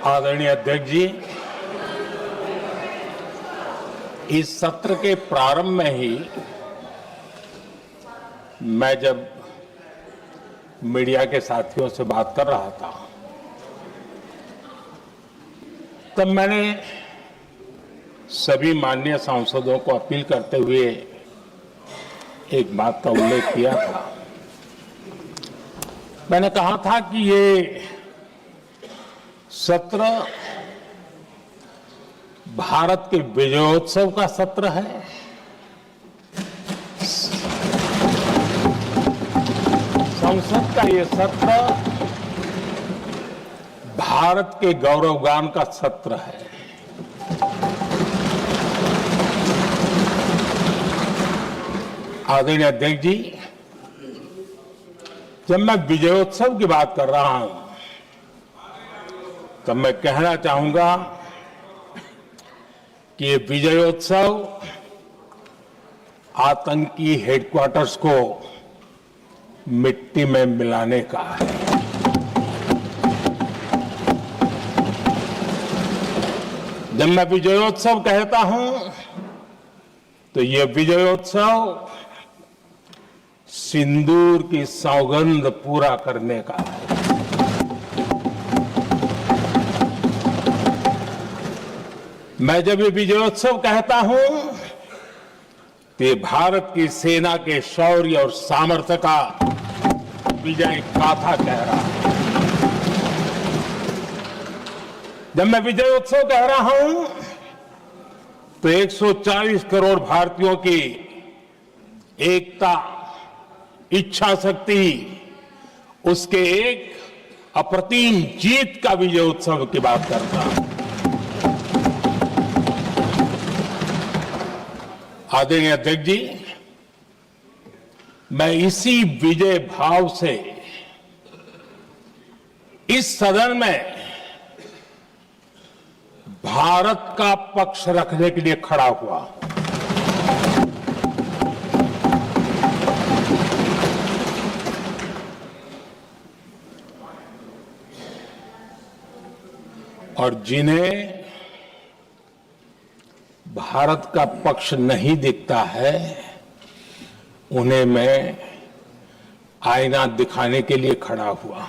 आदरणीय अध्यक्ष जी, इस सत्र के प्रारंभ में ही मैं जब मीडिया के साथियों से बात कर रहा था तब मैंने सभी माननीय सांसदों को अपील करते हुए एक बात का उल्लेख किया था। मैंने कहा था कि ये सत्र भारत के विजयोत्सव का सत्र है। संसद का ये सत्र भारत के गौरवगान का सत्र है। आदरणीय अध्यक्ष जी, जब मैं विजयोत्सव की बात कर रहा हूं तब मैं कहना चाहूंगा कि ये विजयोत्सव आतंकी हेडक्वार्टर्स को मिट्टी में मिलाने का है। जब मैं विजयोत्सव कहता हूं तो ये विजयोत्सव सिंदूर की सौगंध पूरा करने का है। मैं जब ये विजयोत्सव कहता हूं तो ये भारत की सेना के शौर्य और सामर्थ्य का विजय गाथा कह रहा है। जब मैं विजयोत्सव कह रहा हूं तो 140 करोड़ भारतीयों की एकता, इच्छा शक्ति, उसके एक अप्रतिम जीत का विजयोत्सव की बात करता हूं। आदरणीय अध्यक्ष जी, मैं इसी विजय भाव से इस सदन में भारत का पक्ष रखने के लिए खड़ा हुआ। और जिन्हें भारत का पक्ष नहीं दिखता है उन्हें मैं आईना दिखाने के लिए खड़ा हुआ।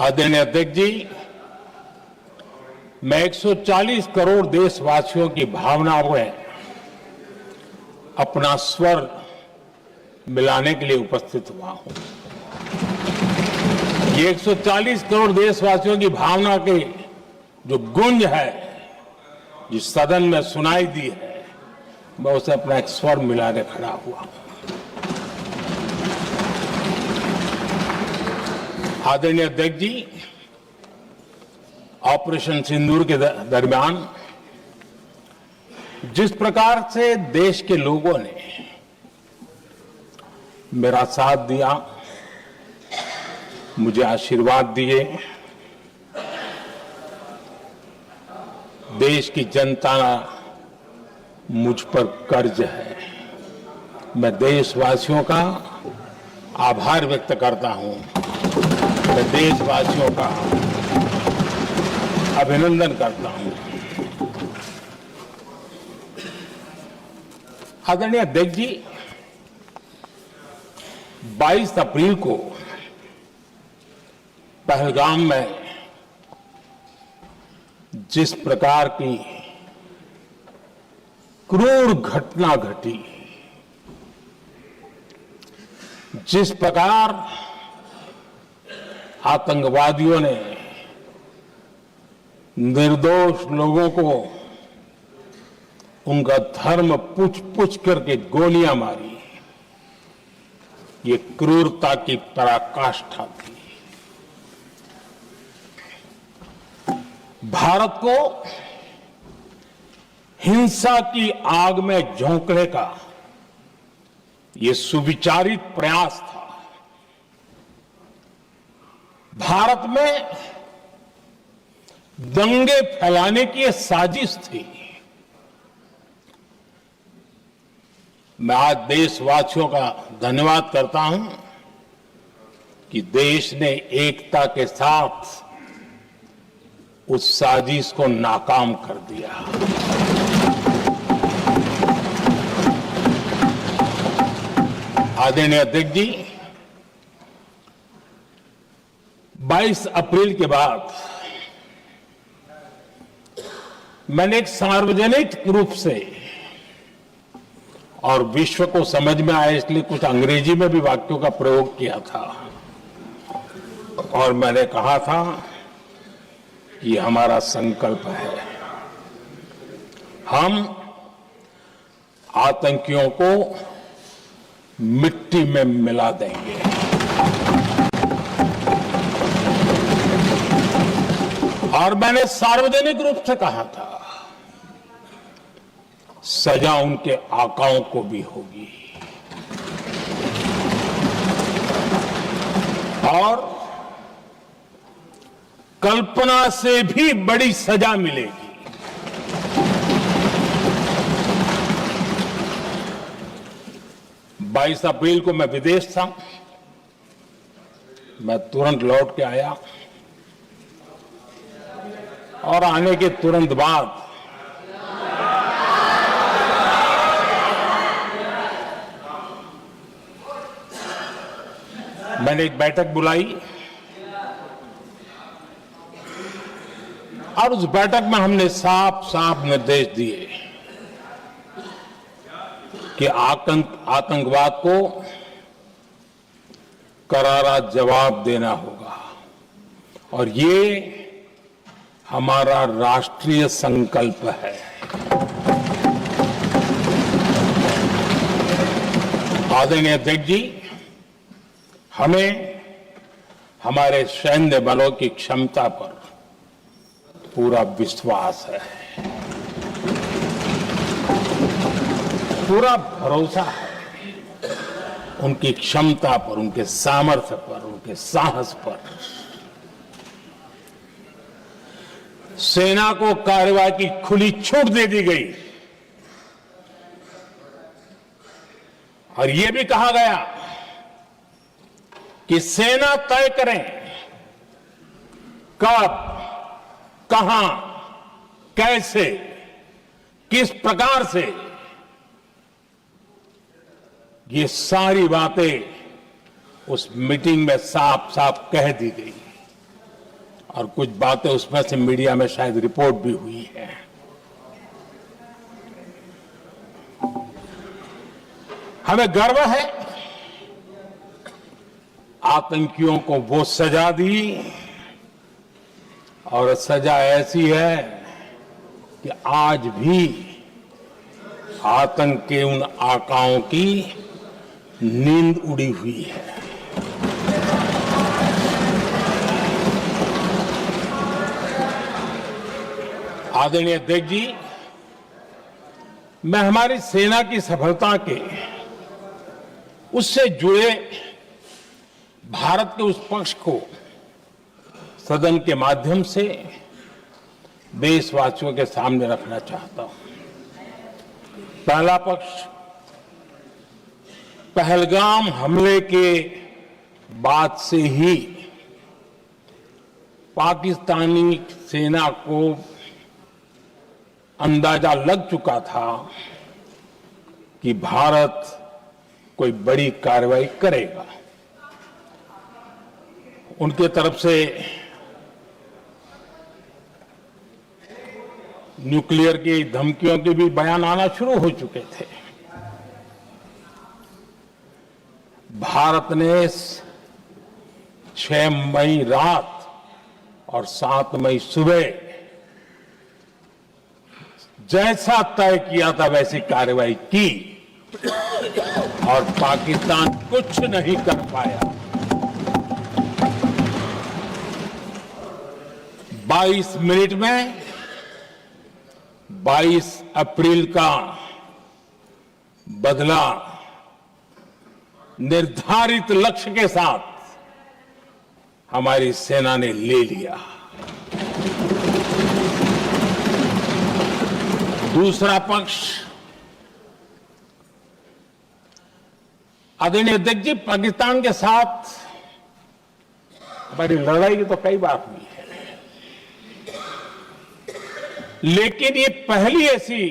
आदरणीय अध्यक्ष जी, मैं 140 करोड़ देशवासियों की भावनाओं में अपना स्वर मिलाने के लिए उपस्थित हुआ हूं। ये 140 करोड़ देशवासियों की भावना की जो गूंज है, जिस सदन में सुनाई दी है, मैं उसे अपना एक स्वर मिलाने खड़ा हुआ। आदरणीय अध्यक्ष जी, ऑपरेशन सिंदूर के दरमियान जिस प्रकार से देश के लोगों ने मेरा साथ दिया, मुझे आशीर्वाद दिए, देश की जनता मुझ पर कर्ज है। मैं देशवासियों का आभार व्यक्त करता हूं। मैं देशवासियों का अभिनंदन करता हूं। आदरणीय अध्यक्ष जी, 22 अप्रैल को पहलगाम में जिस प्रकार की क्रूर घटना घटी, जिस प्रकार आतंकवादियों ने निर्दोष लोगों को उनका धर्म पूछ पूछ करके गोलियां मारी, ये क्रूरता की पराकाष्ठा थी। भारत को हिंसा की आग में झोंकने का ये सुविचारित प्रयास था। भारत में दंगे फैलाने की ये साजिश थी। मैं आज देशवासियों का धन्यवाद करता हूं कि देश ने एकता के साथ उस साजिश को नाकाम कर दिया। आदरणीय अध्यक्ष जी, 22 अप्रैल के बाद मैंने एक सार्वजनिक रूप से और विश्व को समझ में आए इसलिए कुछ अंग्रेजी में भी वाक्यों का प्रयोग किया था और मैंने कहा था कि हमारा संकल्प है, हम आतंकियों को मिट्टी में मिला देंगे। और मैंने सार्वजनिक रूप से कहा था, सजा उनके आकाओं को भी होगी और कल्पना से भी बड़ी सजा मिलेगी। 22 अप्रैल को मैं विदेश था, मैं तुरंत लौट के आया और आने के तुरंत बाद मैंने एक बैठक बुलाई और उस बैठक में हमने साफ साफ निर्देश दिए कि आतंकवाद को करारा जवाब देना होगा और ये हमारा राष्ट्रीय संकल्प है। आदरणीय अध्यक्ष जी, हमें हमारे सैन्य बलों की क्षमता पर पूरा विश्वास है, पूरा भरोसा है उनकी क्षमता पर, उनके सामर्थ्य पर, उनके साहस पर। सेना को कार्रवाई की खुली छूट दे दी गई और यह भी कहा गया कि सेना तय करें कब, कहां, कैसे, किस प्रकार से। ये सारी बातें उस मीटिंग में साफ साफ कह दी गई और कुछ बातें उसमें से मीडिया में शायद रिपोर्ट भी हुई है। हमें गर्व है आतंकियों को वो सजा दी और सजा ऐसी है कि आज भी आतंक के उन आकाओं की नींद उड़ी हुई है। आदरणीय अध्यक्ष जी, मैं हमारी सेना की सफलता के उससे जुड़े भारत के उस पक्ष को सदन के माध्यम से देशवासियों के सामने रखना चाहता हूं। पहला पक्ष, पहलगाम हमले के बाद से ही पाकिस्तानी सेना को अंदाजा लग चुका था कि भारत कोई बड़ी कार्रवाई करेगा। उनके तरफ से न्यूक्लियर की धमकियों के भी बयान आना शुरू हो चुके थे। भारत ने 6 मई रात और 7 मई सुबह जैसा तय किया था वैसी कार्रवाई की और पाकिस्तान कुछ नहीं कर पाया। 22 मिनट में 22 अप्रैल का बदला निर्धारित लक्ष्य के साथ हमारी सेना ने ले लिया। दूसरा पक्ष, आदरणीय अध्यक्ष जी, पाकिस्तान के साथ हमारी लड़ाई तो कई बार हुई है, लेकिन ये पहली ऐसी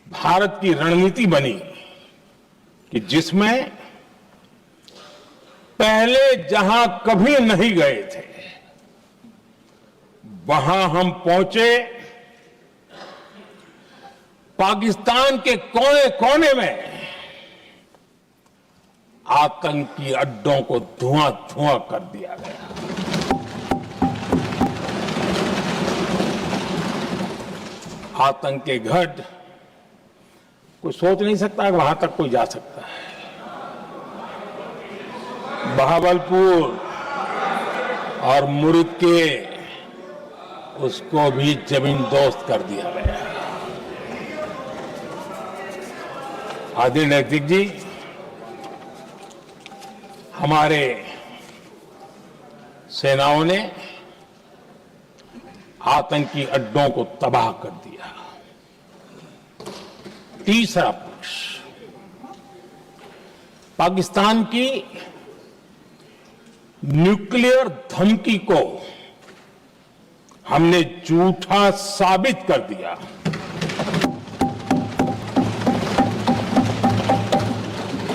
भारत की रणनीति बनी कि जिसमें पहले जहां कभी नहीं गए थे वहां हम पहुंचे, पाकिस्तान के कोने कोने में आतंकी अड्डों को धुआं धुआं कर दिया गया। आतंक के गढ़ कोई सोच नहीं सकता कि वहां तक कोई जा सकता है। बहावलपुर और मुर्गे उसको भी जमीन दोस्त कर दिया गया। आदरणीय अध्यक्ष जी, हमारे सेनाओं ने आतंकी अड्डों को तबाह कर दिया। तीसरा पक्ष, पाकिस्तान की न्यूक्लियर धमकी को हमने झूठा साबित कर दिया।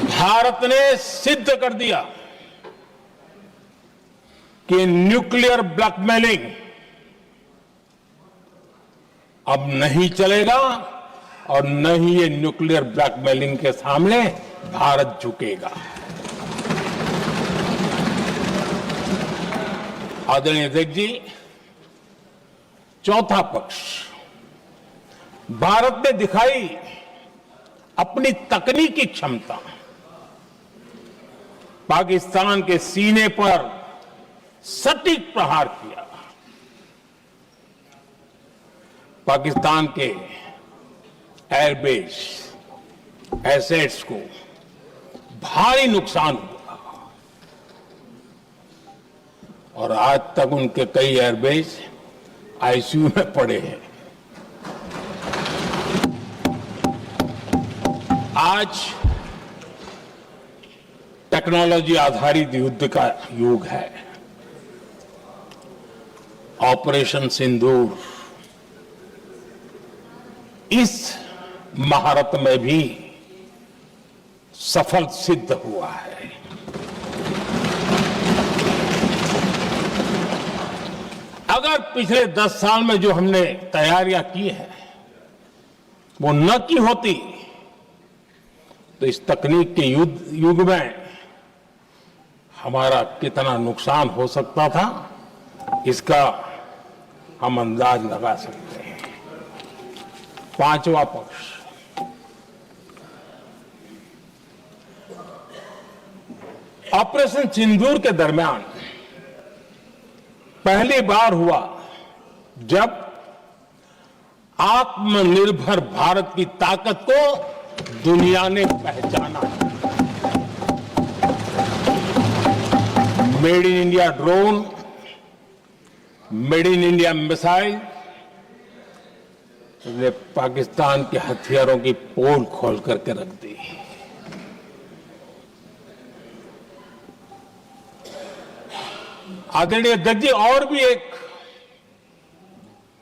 भारत ने सिद्ध कर दिया कि न्यूक्लियर ब्लैकमेलिंग अब नहीं चलेगा और न ही ये न्यूक्लियर ब्लैकमेलिंग के सामने भारत झुकेगा। आदरणीय अध्यक्ष जी, चौथा पक्ष, भारत ने दिखाई अपनी तकनीकी क्षमता। पाकिस्तान के सीने पर सटीक प्रहार किया। पाकिस्तान के एयरबेस एसेट्स को भारी नुकसान हुआ और आज तक उनके कई एयरबेस आईसीयू में पड़े हैं। आज टेक्नोलॉजी आधारित युद्ध का युग है। ऑपरेशन सिंदूर इस महारत में भी सफल सिद्ध हुआ है। अगर पिछले 10 साल में जो हमने तैयारियां की हैं वो न की होती तो इस तकनीक के युग में हमारा कितना नुकसान हो सकता था, इसका हम अंदाज लगा सकते हैं। पांचवा पक्ष, ऑपरेशन सिंदूर के दरमियान पहली बार हुआ जब आत्मनिर्भर भारत की ताकत को दुनिया ने पहचाना। Made in India drone, made in India missile ने पाकिस्तान के हथियारों की पोल खोल करके रख दी। आदरणीय अध्यक्ष जी, और भी एक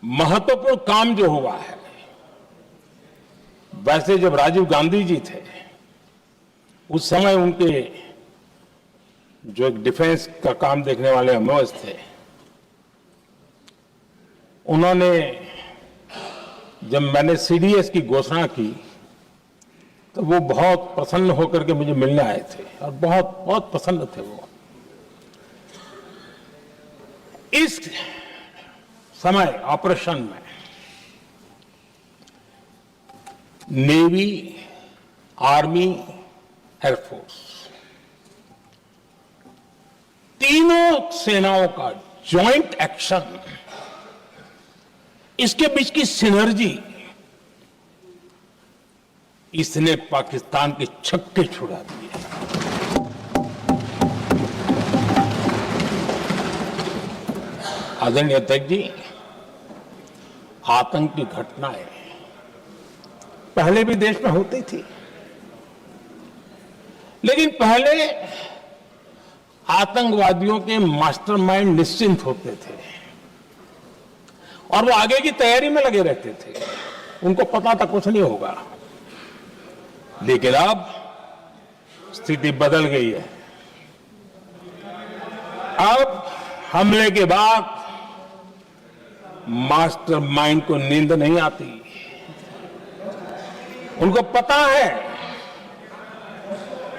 महत्वपूर्ण काम जो हुआ है, वैसे जब राजीव गांधी जी थे उस समय उनके जो एक डिफेंस का काम देखने वाले अमोस थे, उन्होंने जब मैंने सीडीएस की घोषणा की तो वो बहुत प्रसन्न होकर के मुझे मिलने आए थे और बहुत बहुत प्रसन्न थे वो। इस समय ऑपरेशन में नेवी, आर्मी, एयरफोर्स तीनों सेनाओं का जॉइंट एक्शन, इसके बीच की सिनर्जी, इसने पाकिस्तान के छक्के छुड़ा दिए। आदरणीय अध्यक्ष जी, आतंक की घटनाएं पहले भी देश में होती थी, लेकिन पहले आतंकवादियों के मास्टरमाइंड निश्चिंत होते थे और वो आगे की तैयारी में लगे रहते थे। उनको पता था कुछ नहीं होगा। लेकिन अब स्थिति बदल गई है। अब हमले के बाद मास्टरमाइंड को नींद नहीं आती। उनको पता है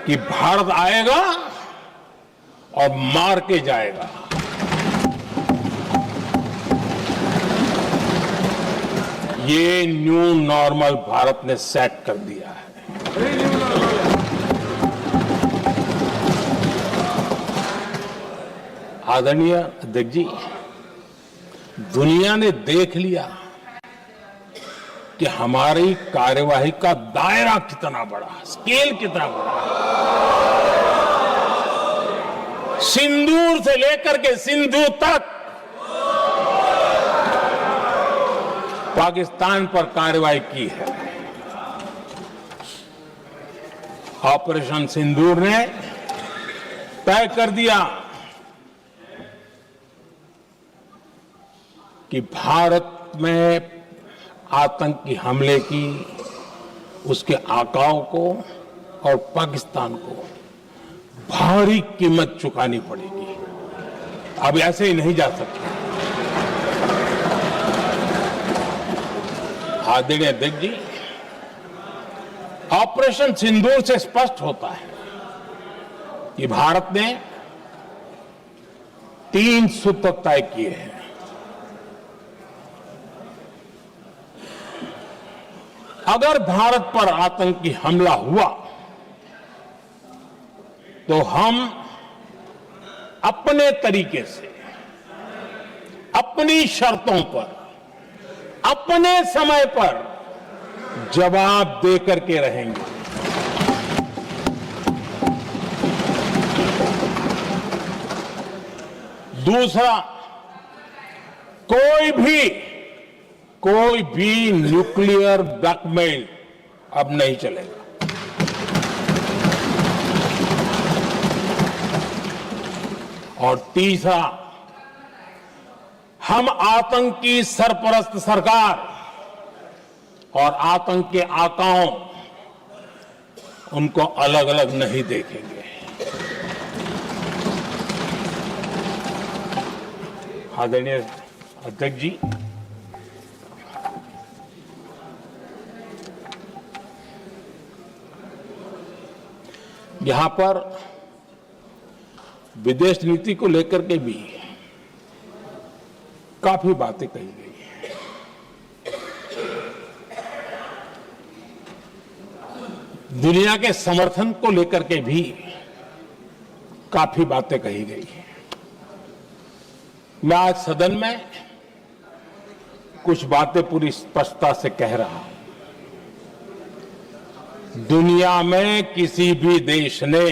कि भारत आएगा और मार के जाएगा। ये न्यू नॉर्मल भारत ने सेट कर दिया है। आदरणीय अध्यक्ष जी, दुनिया ने देख लिया कि हमारी कार्यवाही का दायरा कितना बड़ा, स्केल कितना बड़ा। सिंदूर से लेकर के सिंधु तक पाकिस्तान पर कार्रवाई की है। ऑपरेशन सिंदूर ने तय कर दिया कि भारत में आतंकी हमले की, उसके आकाओं को और पाकिस्तान को भारी कीमत चुकानी पड़ेगी। अब ऐसे ही नहीं जा सकते। आदरणीय अध्यक्ष जी, ऑपरेशन सिंदूर से स्पष्ट होता है कि भारत ने 3 सूत्र तय किए हैं। अगर भारत पर आतंकी हमला हुआ तो हम अपने तरीके से, अपनी शर्तों पर, अपने समय पर जवाब देकर के रहेंगे। दूसरा, कोई भी न्यूक्लियर ब्लैकमेल अब नहीं चलेगा। और तीसरा, हम आतंक की सरपरस्त सरकार और आतंक के आकाओं, उनको अलग अलग नहीं देखेंगे। आदरणीय अध्यक्ष जी, यहां पर विदेश नीति को लेकर के भी काफी बातें कही गई हैं। दुनिया के समर्थन को लेकर के भी काफी बातें कही गई हैं। मैं आज सदन में कुछ बातें पूरी स्पष्टता से कह रहा हूं। दुनिया में किसी भी देश ने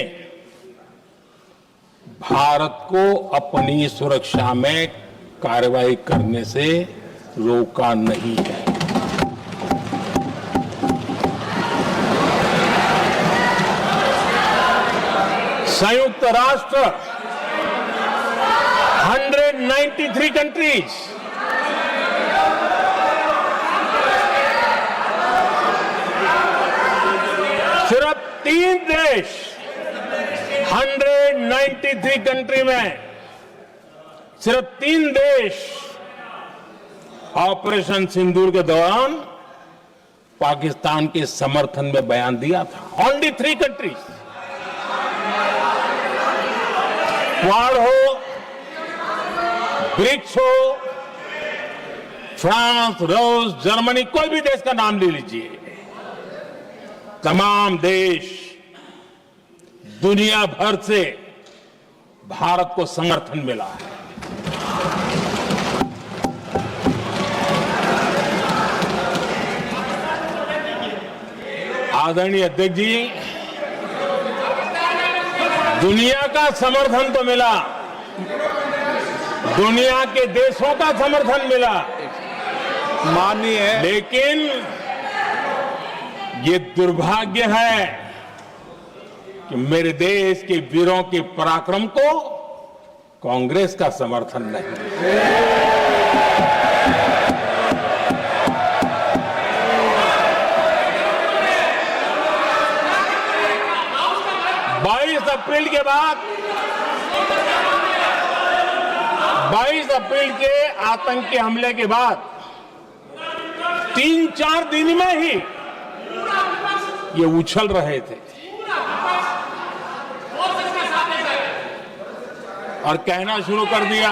भारत को अपनी सुरक्षा में कार्रवाई करने से रोका नहीं है। संयुक्त राष्ट्र 193 कंट्रीज, सिर्फ 3 देश 193 कंट्री में सिर्फ 3 देश ऑपरेशन सिंदूर के दौरान पाकिस्तान के समर्थन में बयान दिया था। Only 3 countries. क्वाड हो, ब्रिक्स हो, फ्रांस, रूस, जर्मनी, कोई भी देश का नाम ले लीजिए, तमाम देश दुनिया भर से भारत को समर्थन मिला है। आदरणीय अध्यक्ष जी, दुनिया का समर्थन तो मिला, दुनिया के देशों का समर्थन मिला, माननीय है, लेकिन ये दुर्भाग्य है कि मेरे देश के वीरों के पराक्रम को कांग्रेस का समर्थन नहीं। 22 अप्रैल के आतंकी हमले के बाद 3-4 दिन में ही ये उछल रहे थे और कहना शुरू कर दिया,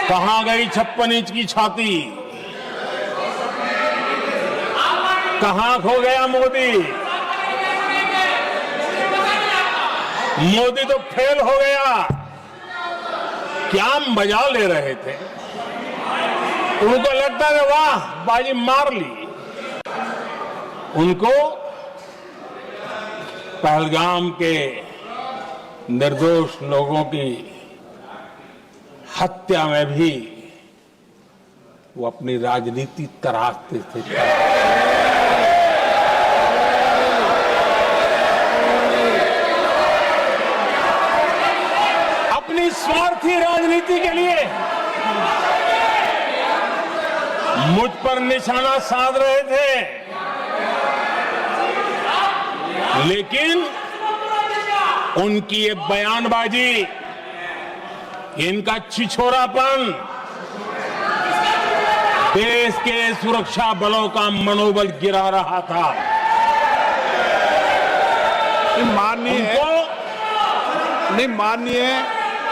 कहां गई 56 इंच की छाती, कहां खो गया मोदी, मोदी तो फेल हो गया। क्या मजा ले रहे थे, उनको लगता है वाह बाजी मार ली। उनको पहलगाम के निर्दोष लोगों की हत्या में भी वो अपनी राजनीति तराशते थे। अपनी स्वार्थी राजनीति के लिए मुझ पर निशाना साध रहे थे, लेकिन उनकी ये बयानबाजी, इनका छिछोरापन देश के सुरक्षा बलों का मनोबल गिरा रहा था। माननीय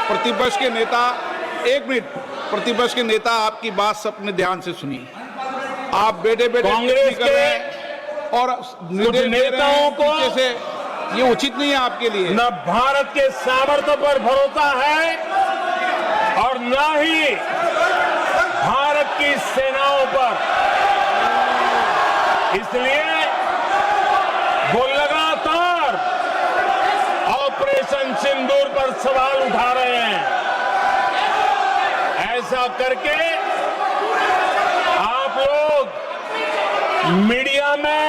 प्रतिपक्ष के नेता, एक मिनट, प्रतिपक्ष के नेता आपकी बात अपने ध्यान से सुनिए। आप बेटे कांग्रेस के और नेताओं को जैसे ये उचित नहीं है आपके लिए। न भारत के सामर्थ्य पर भरोसा है और न ही भारत की सेनाओं पर, इसलिए वो लगातार ऑपरेशन सिंदूर पर सवाल उठा रहे हैं। ऐसा करके आप लोग मीडिया में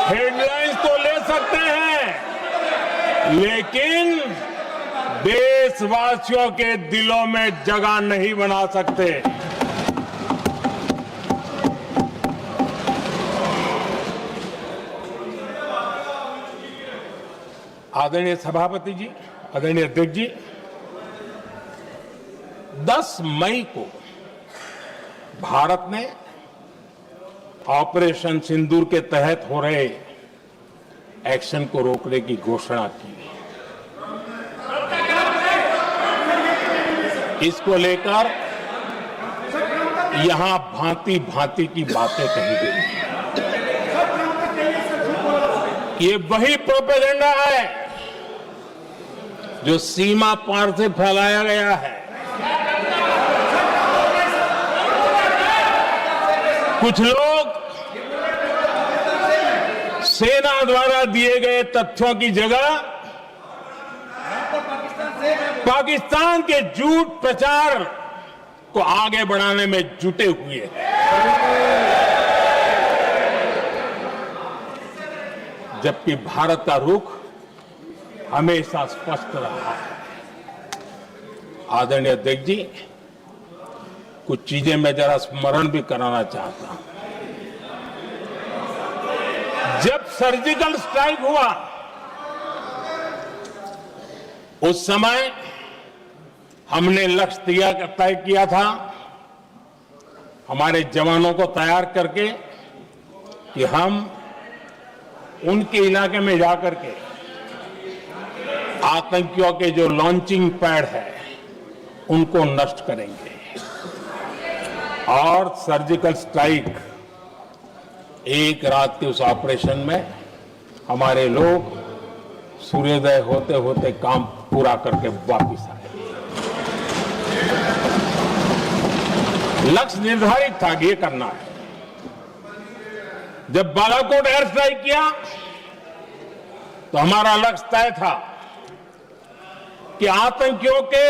हेडलाइंस तो ले सकते हैं, लेकिन देशवासियों के दिलों में जगह नहीं बना सकते। आदरणीय सभापति जी, आदरणीय अध्यक्ष जी, 10 मई को भारत ने ऑपरेशन सिंदूर के तहत हो रहे एक्शन को रोकने की घोषणा की। इसको लेकर यहां भांति भांति की बातें कही गई। ये वही प्रोपेगेंडा है जो सीमा पार से फैलाया गया है। कुछ लोग सेना द्वारा दिए गए तथ्यों की जगह पाकिस्तान के झूठ प्रचार को आगे बढ़ाने में जुटे हुए हैं। जबकि भारत का रुख हमेशा स्पष्ट रहा है। आदरणीय अध्यक्ष जी, कुछ चीजें मैं जरा स्मरण भी कराना चाहता हूं। जब सर्जिकल स्ट्राइक हुआ, उस समय हमने लक्ष्य तय किया था, हमारे जवानों को तैयार करके, कि हम उनके इलाके में जाकर के आतंकियों के जो लॉन्चिंग पैड है उनको नष्ट करेंगे। और सर्जिकल स्ट्राइक, एक रात के उस ऑपरेशन में हमारे लोग सूर्योदय होते होते काम पूरा करके वापस आए। लक्ष्य निर्धारित था कि ये करना है। जब बालाकोट एयर स्ट्राइक किया तो हमारा लक्ष्य तय था कि आतंकियों के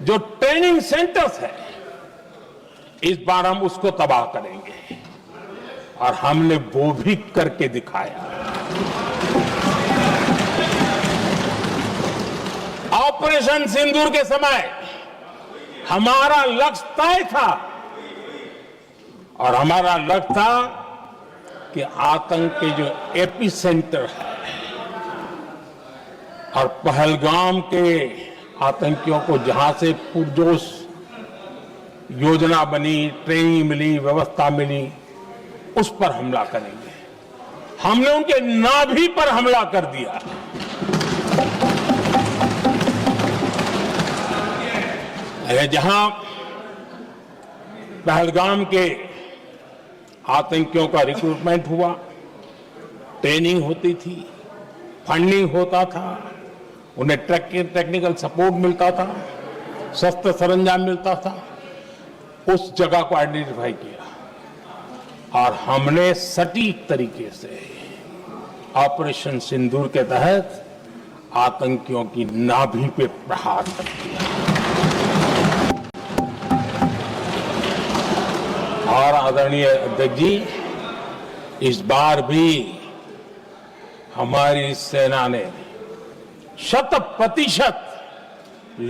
जो ट्रेनिंग सेंटर्स है, इस बार हम उसको तबाह करेंगे, और हमने वो भी करके दिखाया। ऑपरेशन सिंदूर के समय हमारा लक्ष्य तय था और हमारा लक्ष्य था कि आतंक के जो एपी सेंटर है और पहलगाम के आतंकियों को जहां से पुरजोश योजना बनी, ट्रेनिंग मिली, व्यवस्था मिली, उस पर हमला करेंगे। हमने उनके नाभि पर हमला कर दिया। जहां पहलगाम के आतंकियों का रिक्रूटमेंट हुआ, ट्रेनिंग होती थी, फंडिंग होता था, उन्हें टेक्निकल सपोर्ट मिलता था, शस्त्र सरंजाम मिलता था, उस जगह को आइडेंटिफाई किया और हमने सटीक तरीके से ऑपरेशन सिंदूर के तहत आतंकियों की नाभि पे प्रहार कर दिया। और आदरणीय अध्यक्ष जी, इस बार भी हमारी सेना ने 100%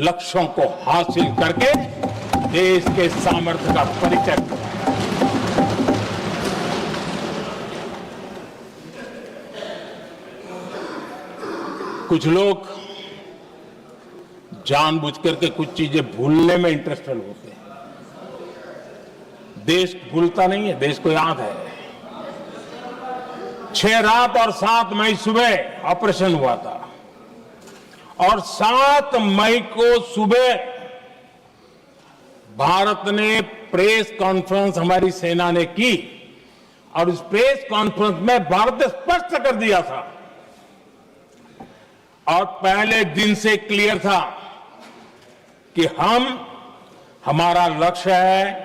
लक्ष्यों को हासिल करके देश के सामर्थ्य का परिचय कराया। कुछ लोग जानबूझ करके कुछ चीजें भूलने में इंटरेस्टेड होते हैं। देश भूलता नहीं है, देश को याद है। 6 रात और 7 मई सुबह ऑपरेशन हुआ था और 7 मई को सुबह भारत ने प्रेस कॉन्फ्रेंस हमारी सेना ने की और उस प्रेस कॉन्फ्रेंस में भारत ने स्पष्ट कर दिया था और पहले दिन से क्लियर था कि हमारा लक्ष्य है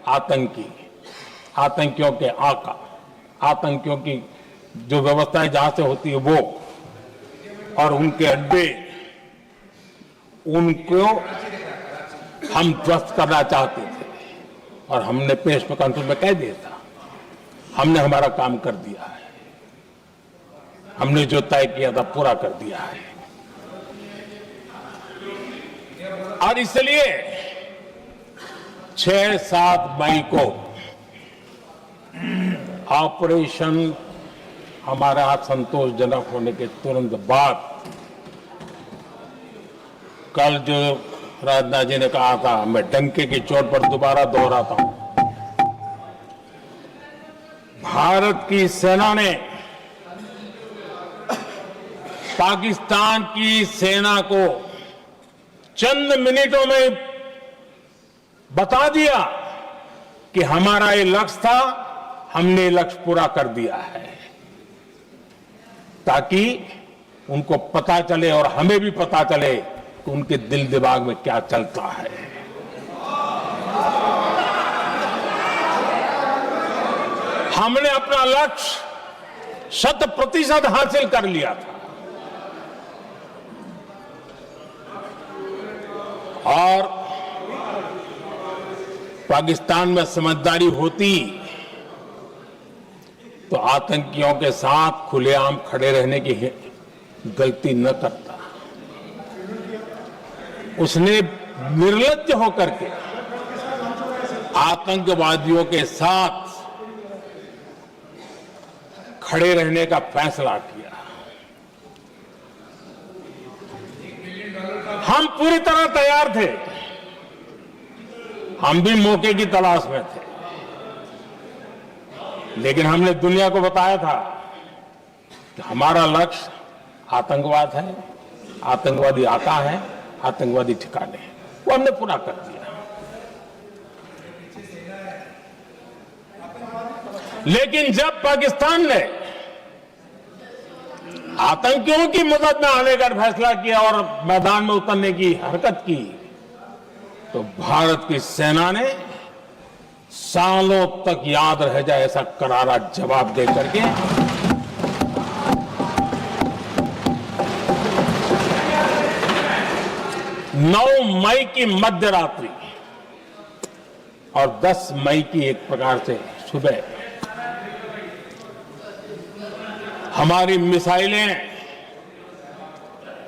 आतंकियों के आका, आतंकियों की जो व्यवस्थाएं जहां से होती है वो और उनके अड्डे, उनको हम ध्वस्त करना चाहते थे और हमने प्रेस कॉन्फ्रेंस में कह दिया था, हमने हमारा काम कर दिया है, हमने जो तय किया था पूरा कर दिया है। और इसलिए 6-7 मई को ऑपरेशन हमारा संतोषजनक होने के तुरंत बाद कल जो राजनाथ जी ने कहा था, मैं डंके की चोट पर दोबारा दोहराता हूं, भारत की सेना ने पाकिस्तान की सेना को चंद मिनटों में बता दिया कि हमारा ये लक्ष्य था, हमने ये लक्ष्य पूरा कर दिया है, ताकि उनको पता चले और हमें भी पता चले कि उनके दिल दिमाग में क्या चलता है। हमने अपना लक्ष्य 100% हासिल कर लिया था और पाकिस्तान में समझदारी होती तो आतंकियों के साथ खुलेआम खड़े रहने की गलती न करता। उसने निर्लज्ज होकर के आतंकवादियों के साथ खड़े रहने का फैसला किया। हम पूरी तरह तैयार थे, हम भी मौके की तलाश में थे, लेकिन हमने दुनिया को बताया था कि हमारा लक्ष्य आतंकवाद है, आतंकवादी आता है, आतंकवादी ठिकाने हैं, वो हमने पूरा कर दिया। लेकिन जब पाकिस्तान ने आतंकियों की मदद में आने का फैसला किया और मैदान में उतरने की हरकत की, तो भारत की सेना ने सालों तक याद रह जाए ऐसा करारा जवाब दे करके नौ मई की मध्य रात्रि और 10 मई की एक प्रकार से सुबह हमारी मिसाइलें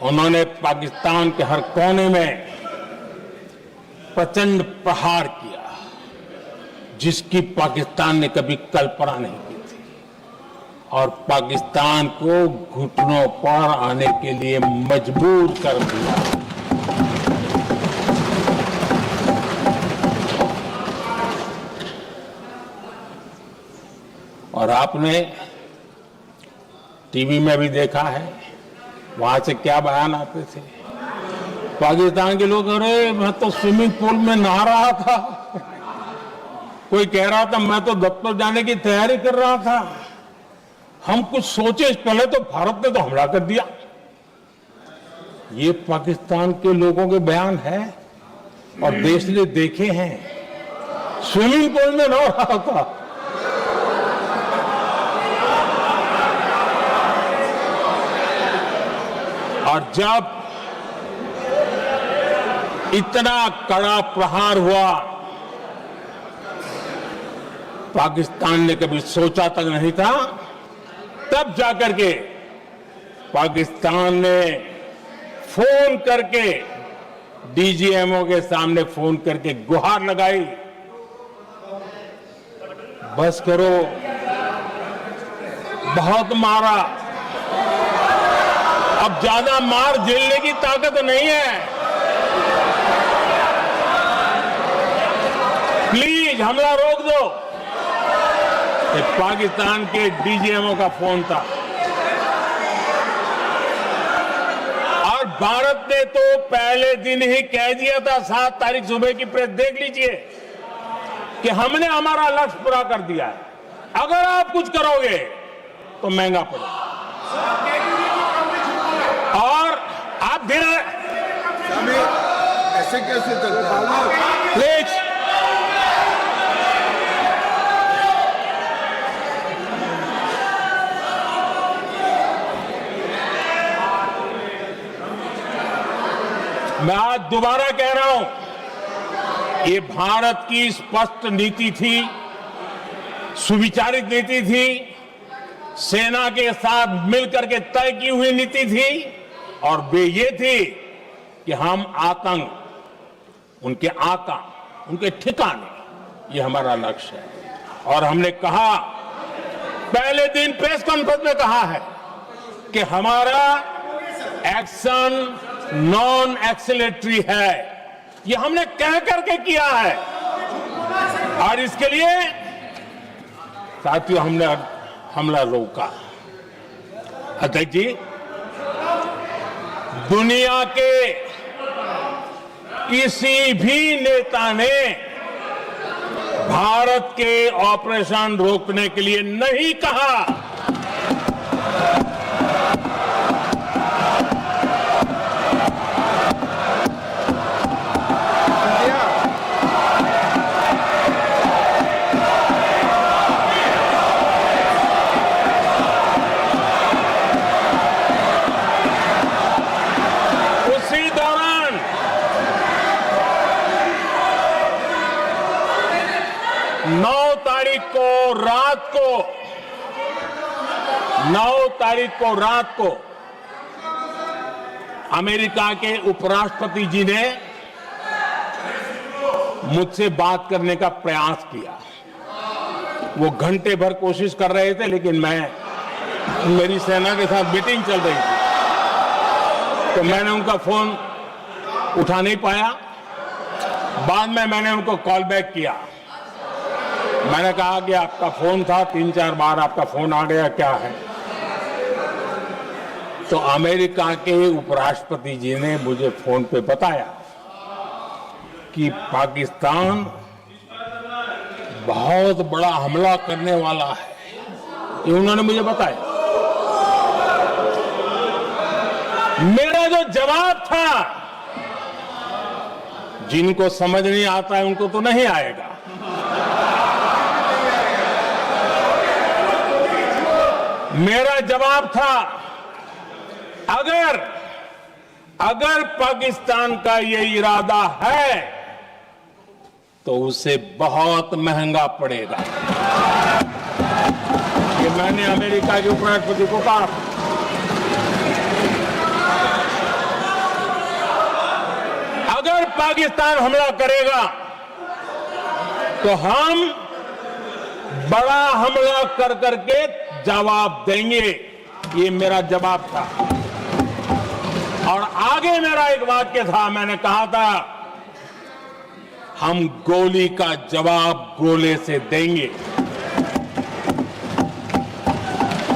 उन्होंने पाकिस्तान के हर कोने में प्रचंड प्रहार किया, जिसकी पाकिस्तान ने कभी कल्पना नहीं की थी, और पाकिस्तान को घुटनों पर आने के लिए मजबूर कर दिया। और आपने टीवी में भी देखा है, वहां से क्या बयान आते थे। पाकिस्तान के लोग, अरे मैं तो स्विमिंग पूल में नहा रहा था, कोई कह रहा था मैं तो दफ्तर जाने की तैयारी कर रहा था। हम कुछ सोचे पहले तो भारत ने तो हमला कर दिया। ये पाकिस्तान के लोगों के बयान है और देश ने देखे हैं। स्विमिंग पूल में नहा रहा था। और जब इतना कड़ा प्रहार हुआ, पाकिस्तान ने कभी सोचा तक नहीं था, तब जाकर के पाकिस्तान ने फोन करके डीजीएमओ के सामने फोन करके गुहार लगाई, बस करो, बहुत मारा, अब ज्यादा मार झेलने की ताकत नहीं है, प्लीज हमला रोक दो। ये पाकिस्तान के डीजीएमओ का फोन था। और भारत ने तो पहले दिन ही कह दिया था, 7 तारीख सुबह की प्रेस देख लीजिए, कि हमने हमारा लक्ष्य पूरा कर दिया है, अगर आप कुछ करोगे तो महंगा पड़ेगा। और आप धीरे ऐसे कैसे चलता है? प्लीज, मैं आज दोबारा कह रहा हूं, ये भारत की स्पष्ट नीति थी, सुविचारित नीति थी, सेना के साथ मिलकर के तय की हुई नीति थी, और वे ये थी कि हम आतंक, उनके आका, उनके ठिकाने, ये हमारा लक्ष्य है। और हमने कहा, पहले दिन प्रेस कॉन्फ्रेंस में कहा है कि हमारा एक्शन नॉन एक्सेलेटरी है, ये हमने कह करके किया है। और इसके लिए साथियों हमने हमला रोका। अध्यक्ष जी, दुनिया के किसी भी नेता ने भारत के ऑपरेशन रोकने के लिए नहीं कहा। उसी दौरान 9 तारीख को रात को अमेरिका के उपराष्ट्रपति जी ने मुझसे बात करने का प्रयास किया। वो घंटे भर कोशिश कर रहे थे, लेकिन मेरी सेना के साथ मीटिंग चल रही थी, तो मैंने उनका फोन उठा नहीं पाया। बाद में मैंने उनको कॉल बैक किया। मैंने कहा कि आपका फोन था, 3-4 बार आपका फोन आ गया, क्या है? तो अमेरिका के उपराष्ट्रपति जी ने मुझे फोन पे बताया कि पाकिस्तान बहुत बड़ा हमला करने वाला है, ये उन्होंने मुझे बताया। मेरा जो जवाब था, जिनको समझ नहीं आता है उनको तो नहीं आएगा, मेरा जवाब था, अगर पाकिस्तान का ये इरादा है तो उसे बहुत महंगा पड़ेगा। ये मैंने ने अमेरिका के उपराष्ट्रपति को कहा अगर पाकिस्तान हमला करेगा तो हम बड़ा हमला कर करके जवाब देंगे। ये मेरा जवाब था। और आगे मेरा एक वाक्य था, मैंने कहा था हम गोली का जवाब गोले से देंगे।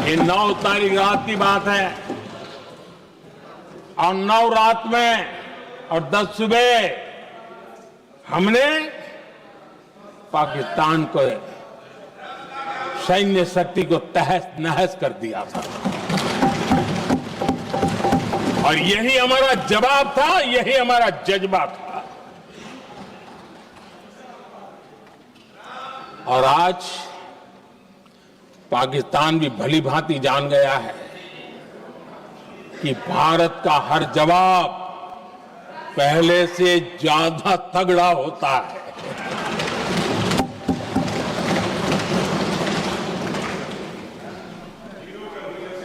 ये 9 तारीख रात की बात है और 9 रात में और 10 सुबह हमने पाकिस्तान को सैन्य शक्ति को तहस नहस कर दिया था। और यही हमारा जवाब था, यही हमारा जज्बा था। और आज पाकिस्तान भी भली भांति जान गया है कि भारत का हर जवाब पहले से ज्यादा तगड़ा होता है।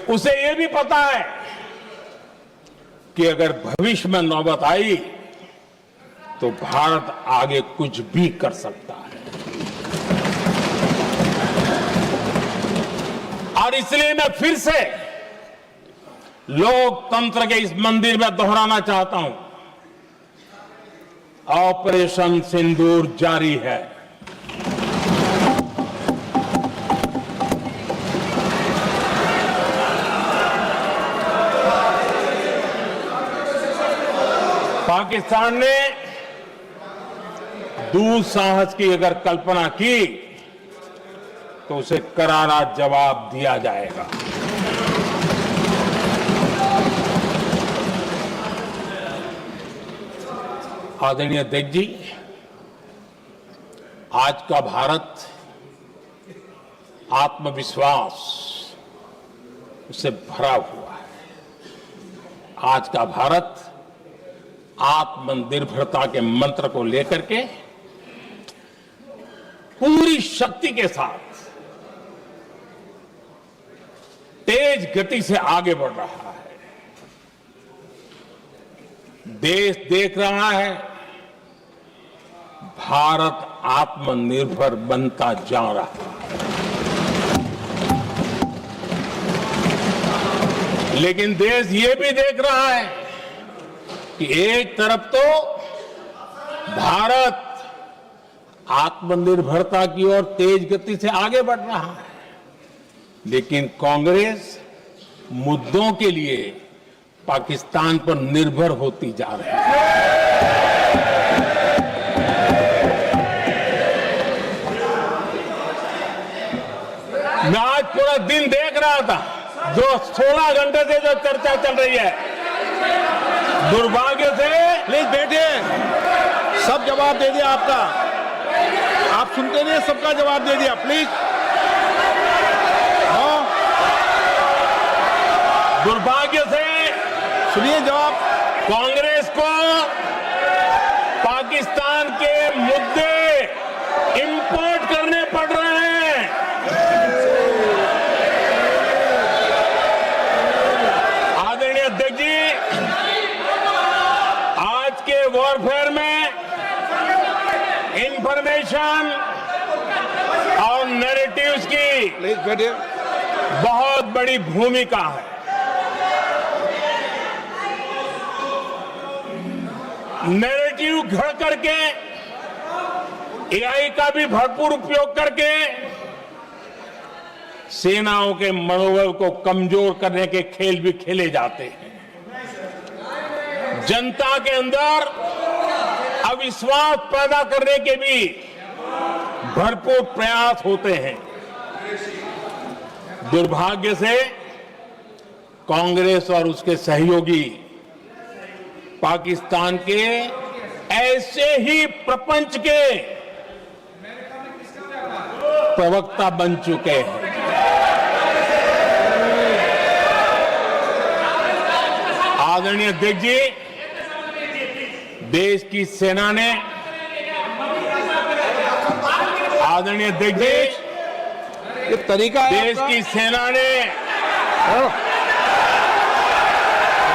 उसे यह भी पता है कि अगर भविष्य में नौबत आई तो भारत आगे कुछ भी कर सकता है। और इसलिए मैं फिर से लोकतंत्र के इस मंदिर में दोहराना चाहता हूं, ऑपरेशन सिंदूर जारी है। पाकिस्तान ने दुस्साहस की अगर कल्पना की तो उसे करारा जवाब दिया जाएगा। आदरणीय अध्यक्ष जी, आज का भारत आत्मविश्वास से भरा हुआ है। आज का भारत आत्मनिर्भरता के मंत्र को लेकर के पूरी शक्ति के साथ तेज गति से आगे बढ़ रहा है। देश देख रहा है भारत आत्मनिर्भर बनता जा रहा है। लेकिन देश ये भी देख रहा है कि एक तरफ तो भारत आत्मनिर्भरता की ओर तेज गति से आगे बढ़ रहा है, लेकिन कांग्रेस मुद्दों के लिए पाकिस्तान पर निर्भर होती जा रही है। मैं आज पूरा दिन देख रहा था, जो 16 घंटे से जो चर्चा चल रही है, दुर्भाग्य से। प्लीज बैठिए, सब जवाब दे दिया आपका। आप सुनते नहीं, सबका जवाब दे दिया। प्लीज दुर्भाग्य से सुनिए जवाब। कांग्रेस को पाकिस्तान के मुद्दे इंपोर्ट करने पड़ रहे हैं। आदरणीय अध्यक्ष जी, आज के वॉरफेयर में इंफॉर्मेशन और नैरेटिव्स की प्लीज बैठिए। बहुत बड़ी भूमिका है। नैरेटिव घड़ करके, एआई का भी भरपूर उपयोग करके सेनाओं के मनोबल को कमजोर करने के खेल भी खेले जाते हैं। जनता के अंदर अविश्वास पैदा करने के भी भरपूर प्रयास होते हैं। दुर्भाग्य से कांग्रेस और उसके सहयोगी पाकिस्तान के ऐसे ही प्रपंच के प्रवक्ता बन चुके हैं। आदरणीय अध्यक्ष जी, देश की सेना ने, आदरणीय अध्यक्ष जी, ये तरीका है देश आपका? की सेना ने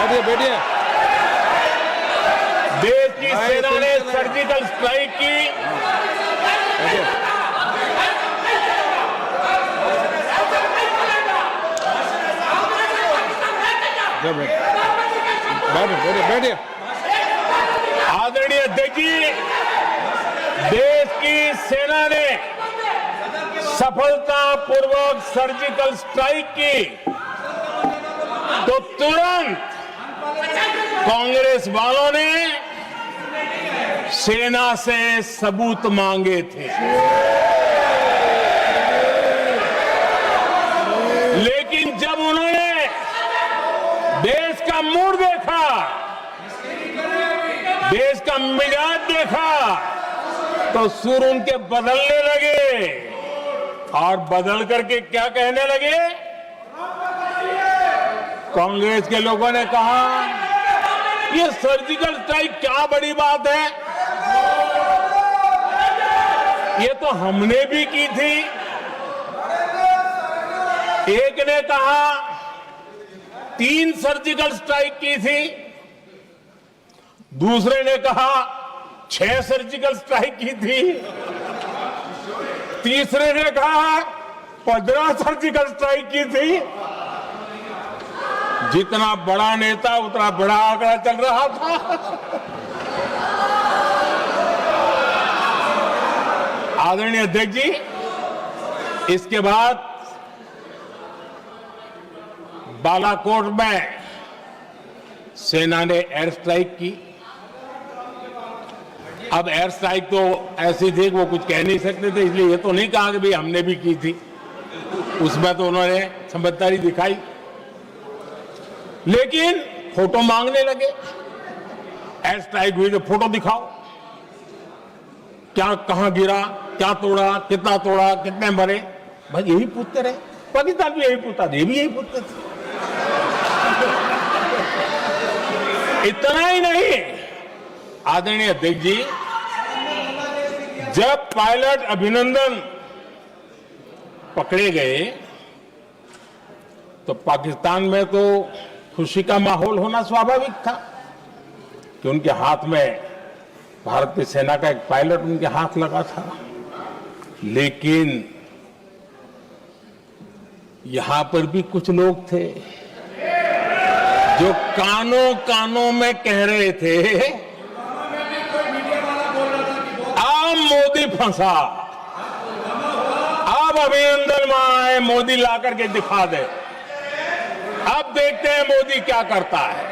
बैठिए बैठिए। देश की भाई, सेना ने सुनते रहे। सर्जिकल स्ट्राइक की। बैठिए। जब बैठिए बैठिए बैठिए। आदरणीय अध्यक्ष जी, देश की सेना ने सफलतापूर्वक सर्जिकल स्ट्राइक की तो तुरंत कांग्रेस वालों ने सेना से सबूत मांगे थे, लेकिन जब उन्होंने देश का मूड देखा, देश का मिजाज देखा, तो सुर उनके बदलने लगे और बदल करके क्या कहने लगे? कांग्रेस के लोगों ने कहा ये सर्जिकल स्ट्राइक क्या बड़ी बात है, ये तो हमने भी की थी। एक ने कहा 3 सर्जिकल स्ट्राइक की थी, दूसरे ने कहा 6 सर्जिकल स्ट्राइक की थी, तीसरे ने कहा 15 सर्जिकल स्ट्राइक की थी। जितना बड़ा नेता उतना बड़ा आंकड़ा चल रहा था। आदरणीय अध्यक्ष जी, इसके बाद बालाकोट में सेना ने एयर स्ट्राइक की। अब एयर स्ट्राइक तो ऐसी थी कि वो कुछ कह नहीं सकते थे, इसलिए ये तो नहीं कहा कि भाई हमने भी की थी। उसमें तो उन्होंने समझदारी दिखाई, लेकिन फोटो मांगने लगे। एयर स्ट्राइक हुई तो फोटो दिखाओ, क्या कहां गिरा, क्या तोड़ा, कितना तोड़ा, कितने मरे, बस यही पूछते रहे। पाकिस्तान भी यही पूछता था, ये भी यही पूछते थे। इतना ही नहीं, आदरणीय अध्यक्ष जी, जब पायलट अभिनंदन पकड़े गए तो पाकिस्तान में तो खुशी का माहौल होना स्वाभाविक था कि उनके हाथ में भारतीय सेना का एक पायलट उनके हाथ लगा था। लेकिन यहां पर भी कुछ लोग थे जो कानों कानों में कह रहे थे अब मोदी फंसा, अब अभिनंदन वहां है, मोदी ला करके दिखा दे, अब देखते हैं मोदी क्या करता है।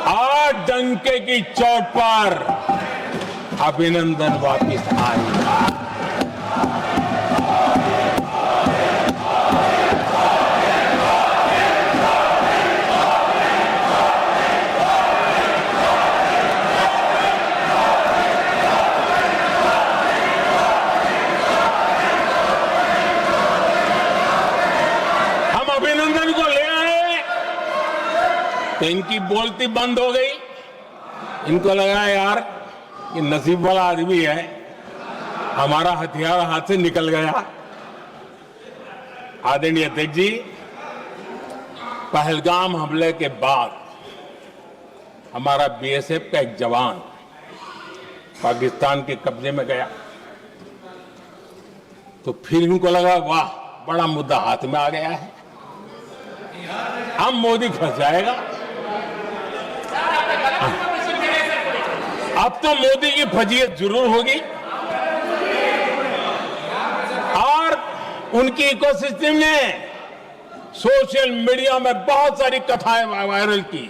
आज डंके की चोट पर अभिनंदन वापिस आएगा। अभिनंदन को ले आए तो इनकी बोलती बंद हो गई। इनको लगा यार ये नसीब वाला आदमी है, हमारा हथियार हाथ से निकल गया। आदरणीय अध्यक्ष जी, पहलगाम हमले के बाद हमारा बीएसएफ का एक जवान पाकिस्तान के कब्जे में गया, तो फिर इनको लगा वाह बड़ा मुद्दा हाथ में आ गया है, अब मोदी फंस जाएगा। अब तो मोदी की फजीयत जरूर होगी और उनकी इकोसिस्टम ने सोशल मीडिया में बहुत सारी कथाएं वायरल की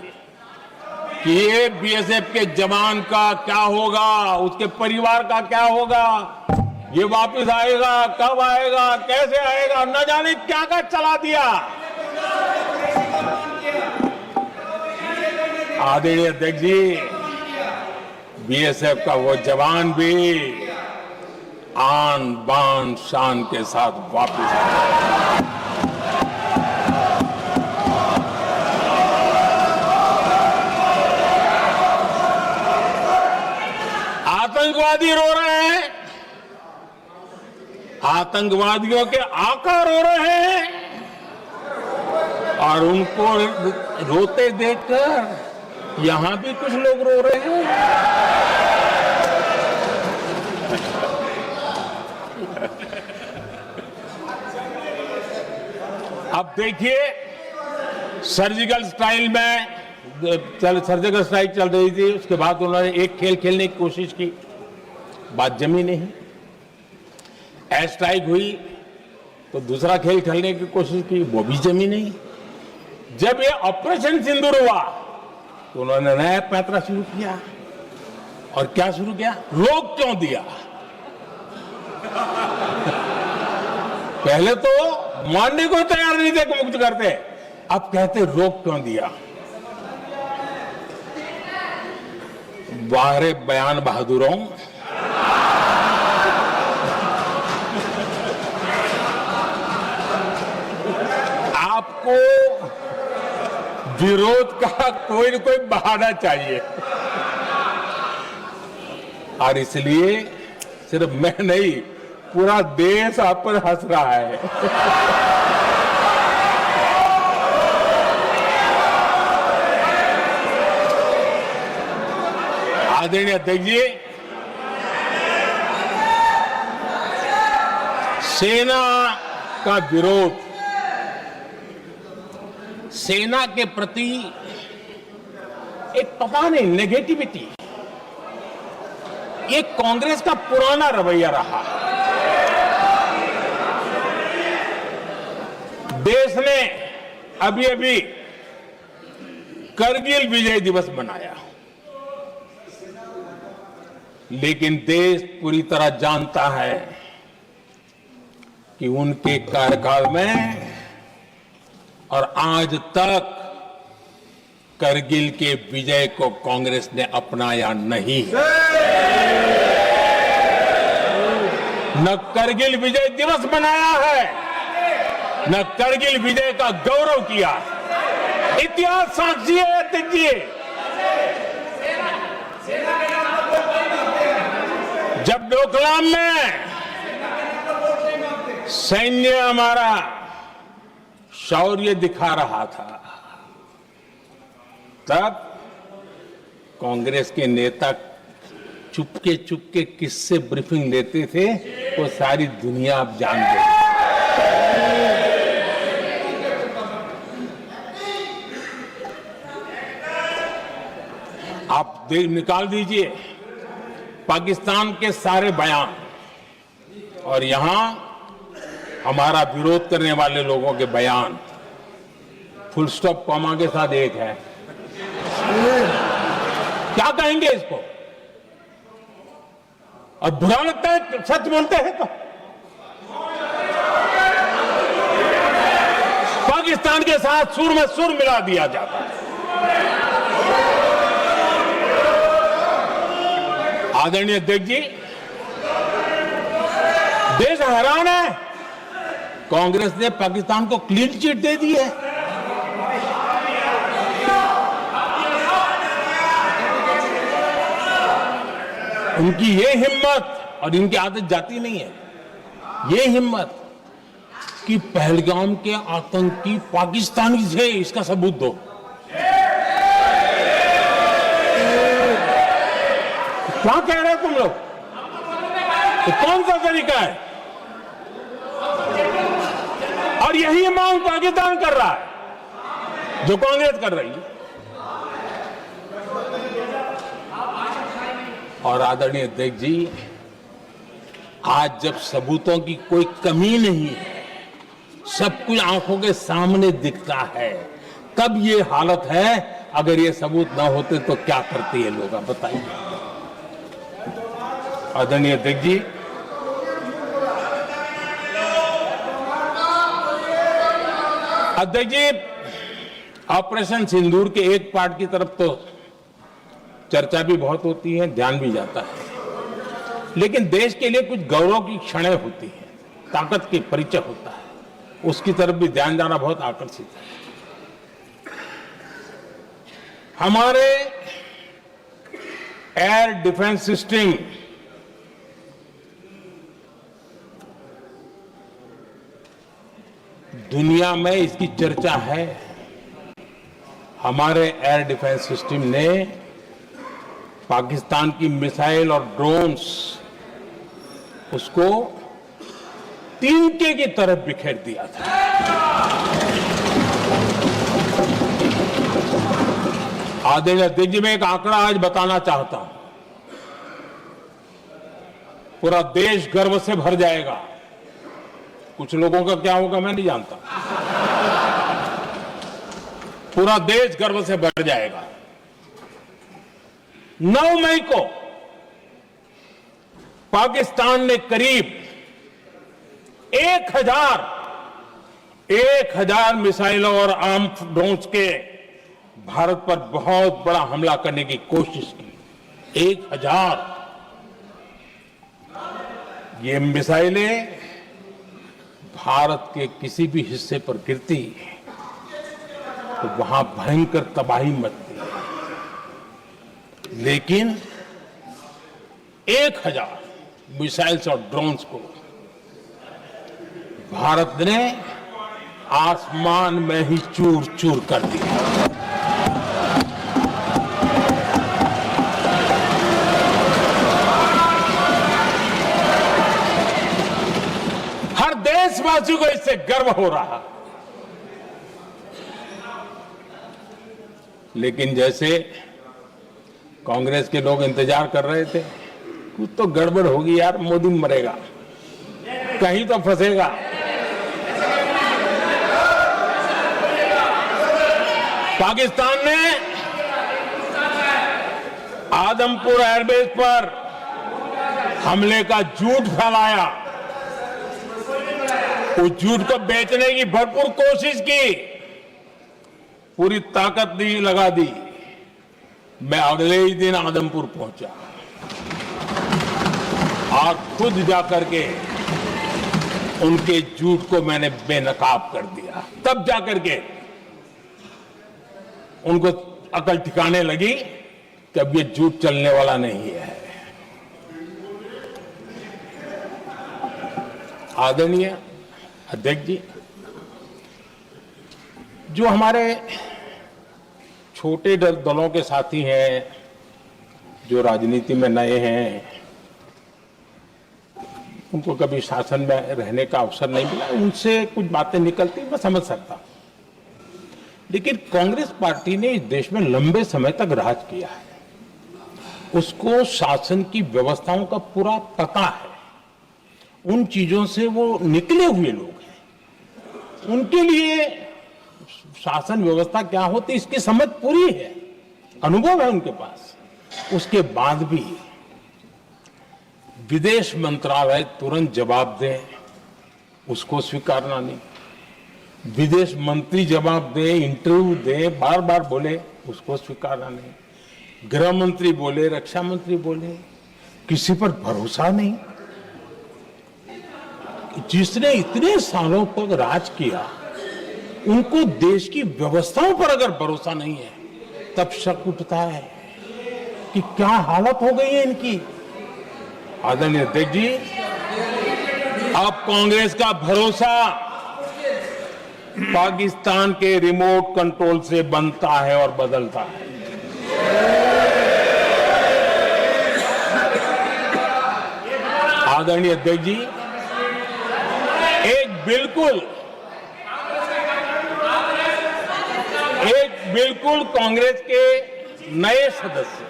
कि ये बीएसएफ के जवान का क्या होगा, उसके परिवार का क्या होगा, ये वापस आएगा, कब आएगा, कैसे आएगा, न जाने क्या क्या चला दिया। आदरणीय अध्यक्ष जी, बीएसएफ का वो जवान भी आन बान शान के साथ वापस आया। आतंकवादी रो रहे हैं, आतंकवादियों के आका रो रहे हैं और उनको रोते देखकर यहां भी कुछ लोग रो रहे हैं। अब देखिए, सर्जिकल स्ट्राइक सर्जिकल स्ट्राइक चल रही थी, उसके बाद उन्होंने एक खेल खेलने की कोशिश की, बात जमी नहीं। एयर स्ट्राइक हुई तो दूसरा खेल खेलने की कोशिश की, वो भी जमी नहीं। जब ये ऑपरेशन सिंदूर हुआ तो उन्होंने नया पैंतरा शुरू किया। और क्या शुरू किया? रोक क्यों दिया? पहले तो मानने को तैयार नहीं थे कि मुक्त करते, अब कहते रोक क्यों दिया। वाह रे बयान बहादुरों, आपको विरोध का कोई न कोई बहाना चाहिए। और इसलिए सिर्फ मैं नहीं, पूरा देश आप पर हंस रहा है। आदरणीय अध्यक्ष जी, सेना का विरोध, सेना के प्रति एक पता नहीं नेगेटिविटी, ये कांग्रेस का पुराना रवैया रहा। देश ने अभी अभी करगिल विजय दिवस मनाया, लेकिन देश पूरी तरह जानता है कि उनके कार्यकाल में और आज तक करगिल के विजय को कांग्रेस ने अपनाया नहीं। न करगिल विजय दिवस मनाया है, न करगिल विजय का गौरव किया। इतिहास साक्षी है अध्यक्ष जी। जब डोकलाम में सैन्य हमारा शौर्य दिखा रहा था, तब कांग्रेस के नेता चुपके चुपके किससे ब्रीफिंग लेते थे वो सारी दुनिया अब जान गई। आप निकाल दीजिए पाकिस्तान के सारे बयान और यहां हमारा विरोध करने वाले लोगों के बयान, फुल स्टॉप कॉमा के साथ एक है। क्या कहेंगे इसको? और बुरा लगता है सच बोलते हैं तो। पाकिस्तान के साथ सुर में सुर मिला दिया जाता है। आदरणीय अध्यक्ष जी, देश हैरान है, कांग्रेस ने पाकिस्तान को क्लीन चिट दे दी है। उनकी ये हिम्मत, और इनकी आदत जाती नहीं है, ये हिम्मत कि पहलगाम के आतंकी पाकिस्तानी थे, इसका सबूत दो। क्या कह रहे हो तुम लोग? तो कौन सा तरीका है? और यही मांग पाकिस्तान कर रहा है जो कांग्रेस कर रही है। और आदरणीय अध्यक्ष जी, आज जब सबूतों की कोई कमी नहीं है, सब कुछ आंखों के सामने दिखता है, तब ये हालत है। अगर ये सबूत ना होते तो क्या करते ये लोग, आप बताइए। आदरणीय अध्यक्ष जी, ऑपरेशन सिंदूर के एक पार्ट की तरफ तो चर्चा भी बहुत होती है, ध्यान भी जाता है, लेकिन देश के लिए कुछ गौरव की क्षणें होती हैं, ताकत की परिचय होता है, उसकी तरफ भी ध्यान जाना बहुत आकर्षित है। हमारे एयर डिफेंस सिस्टम दुनिया में इसकी चर्चा है। हमारे एयर डिफेंस सिस्टम ने पाकिस्तान की मिसाइल और ड्रोन्स उसको तिनके की तरफ बिखेर दिया था। आदरणीय अध्यक्ष जी, मैं एक आंकड़ा आज बताना चाहता हूं, पूरा देश गर्व से भर जाएगा। कुछ लोगों का क्या होगा मैं नहीं जानता, पूरा देश गर्व से भर जाएगा। 9 मई को पाकिस्तान ने करीब 1000 मिसाइलों और आर्म्ड ड्रोन्स के भारत पर बहुत बड़ा हमला करने की कोशिश की। 1000 ये मिसाइलें भारत के किसी भी हिस्से पर गिरती तो वहां भयंकर तबाही मचती, लेकिन 1000 मिसाइल्स और ड्रोन्स को भारत ने आसमान में ही चूर चूर कर दिया। हर देशवासी को इससे गर्व हो रहा। लेकिन जैसे कांग्रेस के लोग इंतजार कर रहे थे, कुछ तो गड़बड़ होगी यार, मोदी मरेगा, कहीं तो फंसेगा। पाकिस्तान ने आदमपुर एयरबेस पर हमले का झूठ फैलाया, उस झूठ को बेचने की भरपूर कोशिश की, पूरी ताकत लगा दी। मैं अगले ही दिन आदमपुर पहुंचा और खुद जाकर के उनके झूठ को मैंने बेनकाब कर दिया। तब जाकर के उनको अकल ठिकाने लगी कि अब ये झूठ चलने वाला नहीं है। आदरणीय अध्यक्ष जी, जो हमारे छोटे दलों के साथी हैं, जो राजनीति में नए हैं, उनको कभी शासन में रहने का अवसर नहीं मिला, उनसे कुछ बातें निकलती मैं समझ सकता हूं। लेकिन कांग्रेस पार्टी ने इस देश में लंबे समय तक राज किया है, उसको शासन की व्यवस्थाओं का पूरा पता है, उन चीजों से वो निकले हुए लोग हैं, उनके लिए शासन व्यवस्था क्या होती इसकी समझ पूरी है, अनुभव है उनके पास। उसके बाद भी विदेश मंत्रालय तुरंत जवाब दे, उसको स्वीकारना नहीं। विदेश मंत्री जवाब दे, इंटरव्यू दे, बार बार बोले, उसको स्वीकारना नहीं। गृह मंत्री बोले, रक्षा मंत्री बोले, किसी पर भरोसा नहीं। जिसने इतने सालों तक राज किया, उनको देश की व्यवस्थाओं पर अगर भरोसा नहीं है, तब शक उठता है कि क्या हालत हो गई है इनकी। आदरणीय अध्यक्ष जी, अब कांग्रेस का भरोसा पाकिस्तान के रिमोट कंट्रोल से बनता है और बदलता है। आदरणीय अध्यक्ष जी, एक बिल्कुल कांग्रेस के नए सदस्य,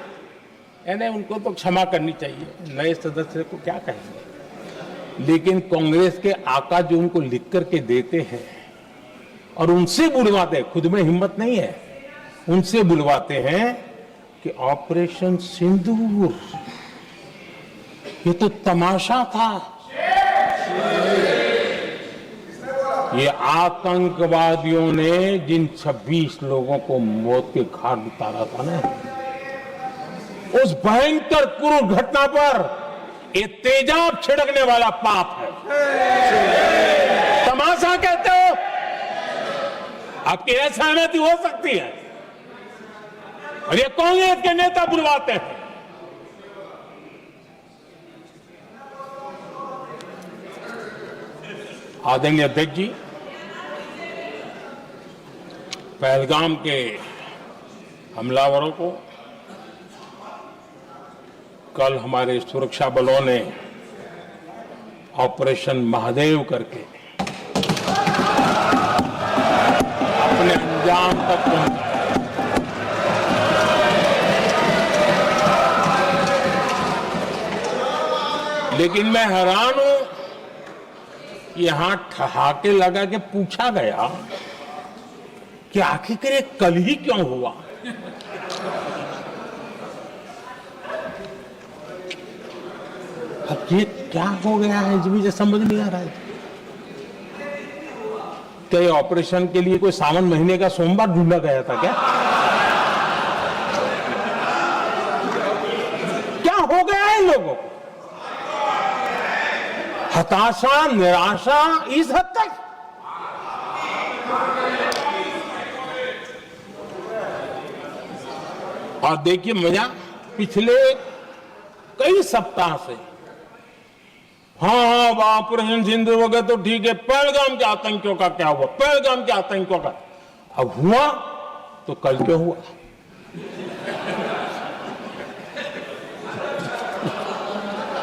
यानी उनको तो क्षमा करनी चाहिए, नए सदस्य को क्या कहेंगे, लेकिन कांग्रेस के आका जो उनको लिख करके देते हैं और उनसे बुलवाते हैं, खुद में हिम्मत नहीं है, उनसे बुलवाते हैं कि ऑपरेशन सिंदूर ये तो तमाशा था, ये आतंकवादियों ने जिन 26 लोगों को मौत के घाट उतारा था ना, उस भयंकर क्रूर घटना पर ये तेजाब छिड़कने वाला पाप है। तमाशा कहते हो? आपकी असहमति हो सकती है, और ये कांग्रेस के नेता बुलवाते हैं। आदरणीय अध्यक्ष जी, पहलगाम के हमलावरों को कल हमारे सुरक्षा बलों ने ऑपरेशन महादेव करके अपने अंजाम तक पहुंचाया। लेकिन मैं हैरान हूं कि यहां ठहाके लगा के पूछा गया कि आखिर ये कल ही क्यों हुआ। अब ये क्या हो गया है जी, मुझे समझ नहीं आ रहा है। क्या ये ऑपरेशन के लिए कोई सावन महीने का सोमवार ढूंढा गया था क्या? क्या हो गया है इन लोगों को? हताशा, निराशा इस हद तक। और देखिए मजा, पिछले कई सप्ताह से हाँ ऑपरेशन सिंदूर हो गया तो ठीक है, पहलगाम के आतंकियों का क्या हुआ, पहलगाम के आतंकियों का अब हुआ तो कल क्यों हुआ?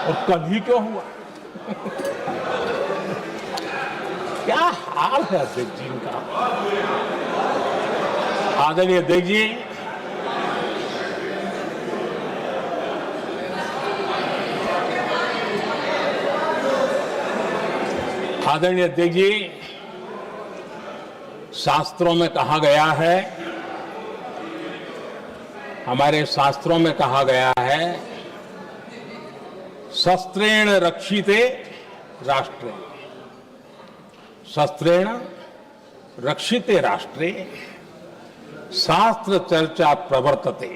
और कल ही क्यों हुआ? क्या हाल है अध्यक्ष जी का। आदरणीय अध्यक्ष जी, आदरणीय अध्यक्ष जी, शास्त्रों में कहा गया है, हमारे शास्त्रों में कहा गया है, शस्त्रेण रक्षिते राष्ट्रे, शस्त्रेण रक्षिते राष्ट्रे शास्त्र चर्चा प्रवर्तते।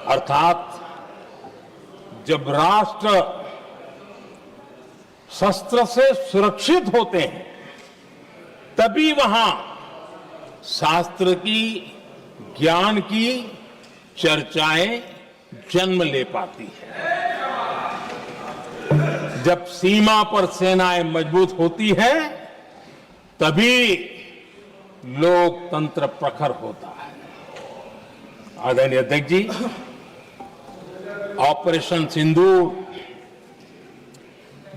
अर्थात जब राष्ट्र शस्त्र से सुरक्षित होते हैं तभी वहां शास्त्र की, ज्ञान की चर्चाएं जन्म ले पाती है। जब सीमा पर सेनाएं मजबूत होती है तभी लोकतंत्र प्रखर होता है। आदरणीय अध्यक्ष जी, ऑपरेशन सिंदूर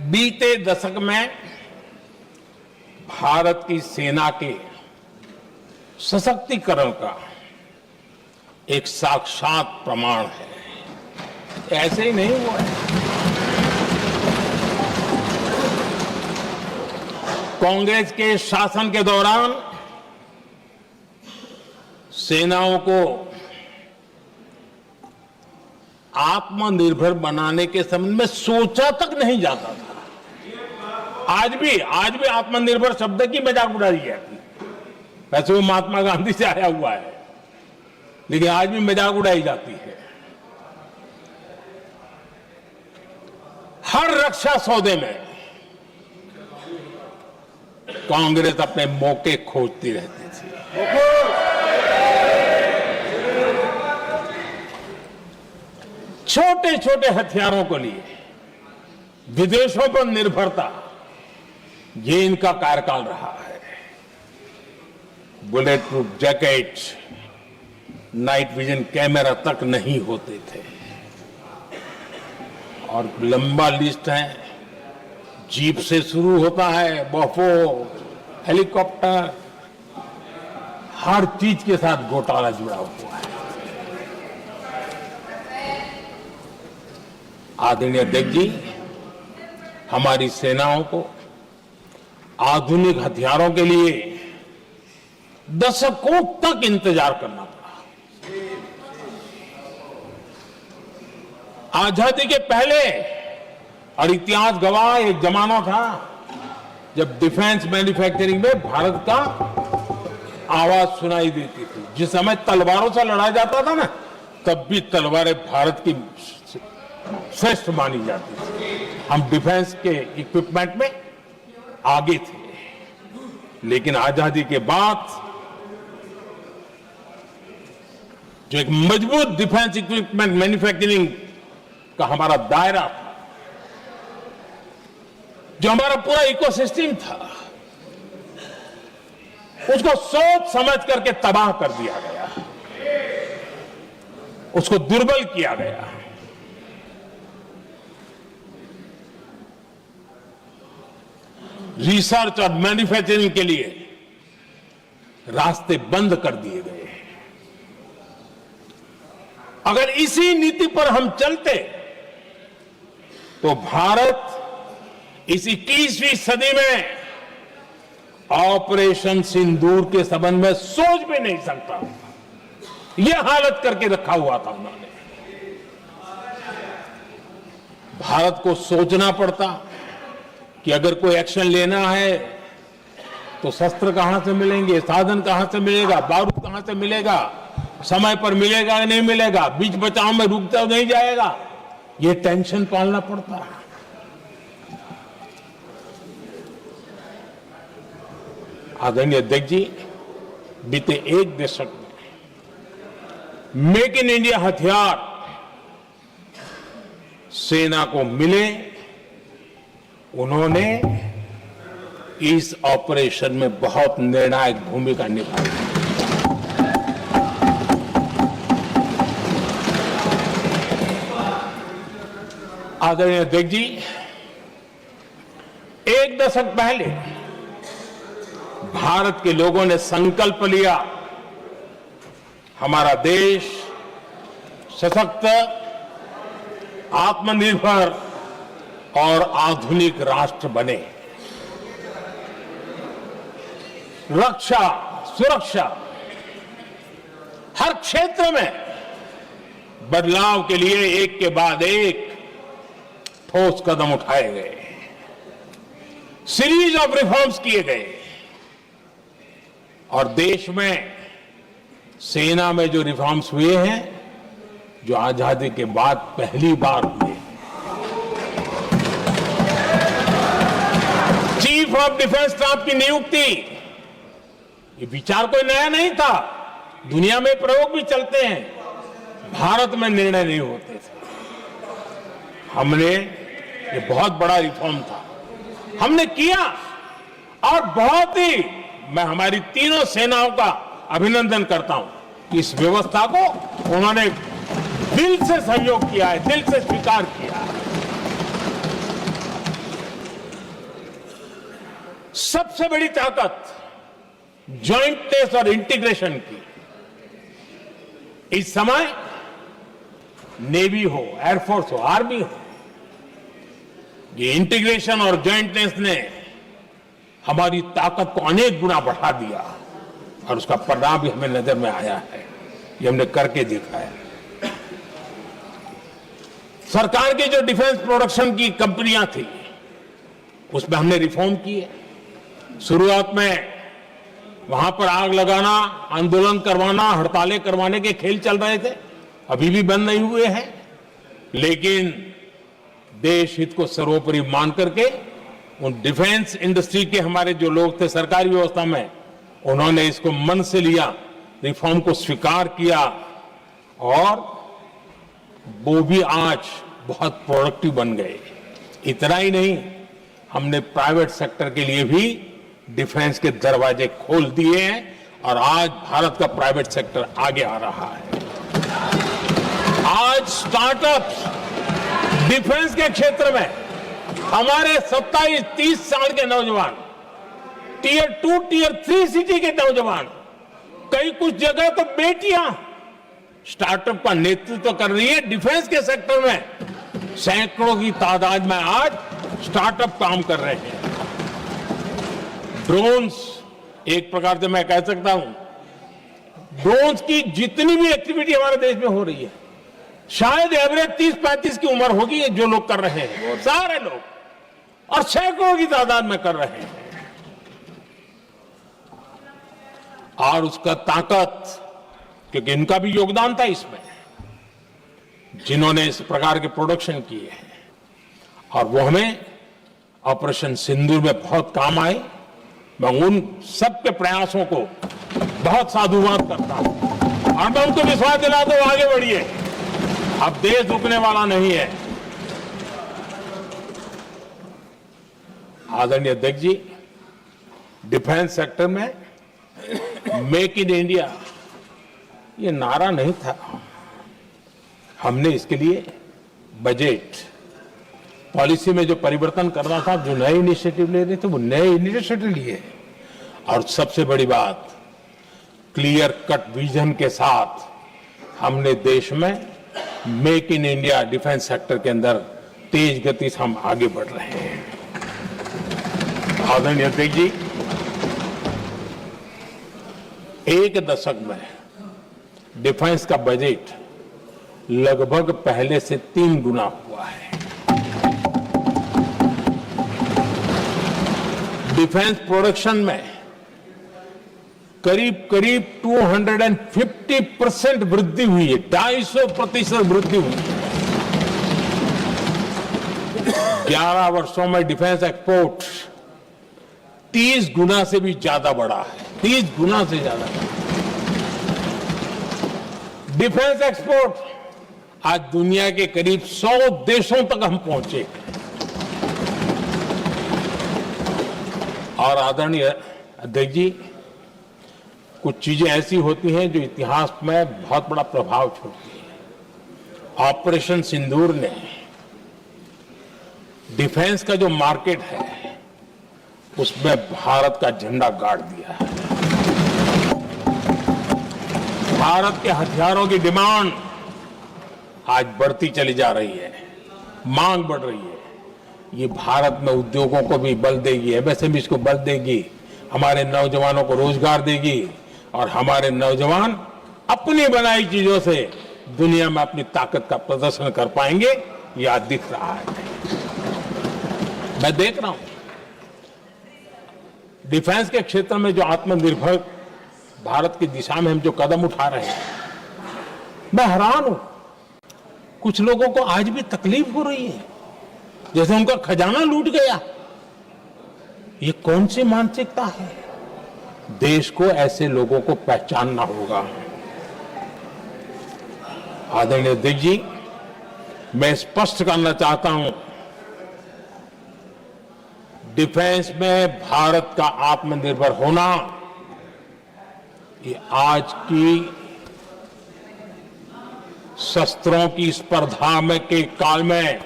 बीते दशक में भारत की सेना के सशक्तिकरण का एक साक्षात प्रमाण है। ऐसे ही नहीं हुआ है। कांग्रेस के शासन के दौरान सेनाओं को आत्मनिर्भर बनाने के संबंध में सोचा तक नहीं जाता था। आज भी आत्मनिर्भर शब्द की मजाक उड़ाई जाती है। वैसे वो महात्मा गांधी से आया हुआ है, लेकिन आज भी मजाक उड़ाई जाती है। हर रक्षा सौदे में कांग्रेस अपने मौके खोजती रहती थी। छोटे छोटे हथियारों को लिए विदेशों पर निर्भरता, ये इनका कार्यकाल रहा है। Bullet proof jacket, night vision camera तक नहीं होते थे और लंबा लिस्ट है। जीप से शुरू होता है, बफो, हेलीकॉप्टर, हर चीज के साथ घोटाला जुड़ा हुआ है। आदरणीय अध्यक्ष जी, हमारी सेनाओं को आधुनिक हथियारों के लिए दशकों तक इंतजार करना पड़ा। आजादी के पहले, और इतिहास गवाह, एक जमाना था जब डिफेंस मैन्युफैक्चरिंग में भारत का आवाज सुनाई देती थी। जिस समय तलवारों से लड़ा जाता था ना, तब भी तलवारें भारत की श्रेष्ठ मानी जाती थी। हम डिफेंस के इक्विपमेंट में आगे थे। लेकिन आजादी के बाद जो एक मजबूत डिफेंस इक्विपमेंट मैन्युफैक्चरिंग का हमारा दायरा था, जो हमारा पूरा इकोसिस्टम था, उसको सोच समझ करके तबाह कर दिया गया, उसको दुर्बल किया गया। रिसर्च और मैन्युफैक्चरिंग के लिए रास्ते बंद कर दिए गए। अगर इसी नीति पर हम चलते तो भारत इस 21वीं सदी में ऑपरेशन सिंदूर के संबंध में सोच भी नहीं सकता। यह हालत करके रखा हुआ था उन्होंने। भारत को सोचना पड़ता कि अगर कोई एक्शन लेना है तो शस्त्र कहां से मिलेंगे, साधन कहां से मिलेगा, बारूद कहां से मिलेगा, समय पर मिलेगा या नहीं मिलेगा, बीच बचाव में रुकता नहीं जाएगा, ये टेंशन पालना पड़ता है। आदरणीय अध्यक्ष जी, बीते एक दशक में मेक इन इंडिया हथियार सेना को मिले, उन्होंने इस ऑपरेशन में बहुत निर्णायक भूमिका निभाई। आदरणीय अध्यक्ष जी, एक दशक पहले भारत के लोगों ने संकल्प लिया, हमारा देश सशक्त, आत्मनिर्भर और आधुनिक राष्ट्र बने। रक्षा, सुरक्षा, हर क्षेत्र में बदलाव के लिए एक के बाद एक ठोस कदम उठाए गए, सीरीज ऑफ रिफॉर्म्स किए गए और देश में सेना में जो रिफॉर्म्स हुए हैं, जो आजादी के बाद पहली बार हुए। चीफ ऑफ डिफेंस स्टाफ की नियुक्ति, ये विचार कोई नया नहीं था, दुनिया में प्रयोग भी चलते हैं, भारत में निर्णय नहीं होते थे। हमने, ये बहुत बड़ा रिफॉर्म था, हमने किया और बहुत ही, मैं हमारी तीनों सेनाओं का अभिनंदन करता हूं कि इस व्यवस्था को उन्होंने दिल से सहयोग किया है, दिल से स्वीकार किया है। सबसे बड़ी ताकत ज्वाइंटनेस और इंटीग्रेशन की इस समय नेवी हो, एयरफोर्स हो, आर्मी हो, ये इंटीग्रेशन और ज्वाइंटनेस ने हमारी ताकत को अनेक गुना बढ़ा दिया और उसका परिणाम भी हमें नजर में आया है, ये हमने करके देखा है। सरकार की जो डिफेंस प्रोडक्शन की कंपनियां थी, उसमें हमने रिफॉर्म किए। शुरुआत में वहां पर आग लगाना, आंदोलन करवाना, हड़तालें करवाने के खेल चल रहे थे, अभी भी बंद नहीं हुए हैं, लेकिन देश हित को सर्वोपरि मान करके उन डिफेंस इंडस्ट्री के हमारे जो लोग थे सरकारी व्यवस्था में, उन्होंने इसको मन से लिया, रिफॉर्म को स्वीकार किया और वो भी आज बहुत प्रोडक्टिव बन गए। इतना ही नहीं, हमने प्राइवेट सेक्टर के लिए भी डिफेंस के दरवाजे खोल दिए हैं और आज भारत का प्राइवेट सेक्टर आगे आ रहा है। आज स्टार्टअप्स डिफेंस के क्षेत्र में हमारे 27-30 साल के नौजवान, टियर 2, टियर 3 सिटी के नौजवान, कई कुछ जगह तो बेटियां स्टार्टअप का नेतृत्व कर रही है। डिफेंस के सेक्टर में सैकड़ों की तादाद में आज स्टार्टअप काम कर रहे हैं। ड्रोन्स, एक प्रकार से मैं कह सकता हूं, ड्रोन्स की जितनी भी एक्टिविटी हमारे देश में हो रही है, शायद एवरेज 30-35 की उम्र होगी जो लोग कर रहे हैं, वो सारे लोग, और सैकड़ों की तादाद में कर रहे हैं। और उसका ताकत, क्योंकि इनका भी योगदान था इसमें, जिन्होंने इस प्रकार के प्रोडक्शन किए हैं, और वो हमें ऑपरेशन सिंदूर में बहुत काम आए। मैं उन सबके प्रयासों को बहुत साधुवाद करता हूं और मैं उनको विश्वास दिलाता हूं, आगे बढ़िए, अब देश रुकने वाला नहीं है। आदरणीय अध्यक्ष जी, डिफेंस सेक्टर में मेक इन इंडिया ये नारा नहीं था। हमने इसके लिए बजट पॉलिसी में जो परिवर्तन करना था, जो नए इनिशिएटिव ले रहे थे, वो नए इनिशिएटिव लिए। और सबसे बड़ी बात, क्लियर कट विजन के साथ हमने देश में make in India defence sector के अंदर तेज गति से हम आगे बढ़ रहे हैं। आदरणीय अध्यक्ष जी, एक दशक में डिफेंस का बजट लगभग पहले से 3 गुना हुआ है। डिफेंस प्रोडक्शन में करीब करीब 250% वृद्धि हुई है, 250% वृद्धि हुई है। 11 वर्षों में डिफेंस एक्सपोर्ट 30 गुना से भी ज्यादा बढ़ा है, 30 गुना से ज्यादा। डिफेंस एक्सपोर्ट आज दुनिया के करीब 100 देशों तक हम पहुंचे। और आदरणीय अध्यक्ष जी, कुछ चीजें ऐसी होती हैं जो इतिहास में बहुत बड़ा प्रभाव छोड़ती है। ऑपरेशन सिंदूर ने डिफेंस का जो मार्केट है उसमें भारत का झंडा गाड़ दिया है। भारत के हथियारों की डिमांड आज बढ़ती चली जा रही है, मांग बढ़ रही है। ये भारत में उद्योगों को भी बल देगी, एमएसएमई को बल देगी, हमारे नौजवानों को रोजगार देगी और हमारे नौजवान अपनी बनाई चीजों से दुनिया में अपनी ताकत का प्रदर्शन कर पाएंगे। ये आज दिख रहा है, मैं देख रहा हूं। डिफेंस के क्षेत्र में जो आत्मनिर्भर भारत की दिशा में हम जो कदम उठा रहे हैं, मैं हैरान हूं। कुछ लोगों को आज भी तकलीफ हो रही है, जैसे उनका खजाना लूट गया। ये कौन सी मानसिकता है? देश को ऐसे लोगों को पहचानना होगा। आदरणीय अध्यक्ष जी, मैं स्पष्ट करना चाहता हूं, डिफेंस में भारत का आत्मनिर्भर होना ये आज की शस्त्रों की स्पर्धा में के काल में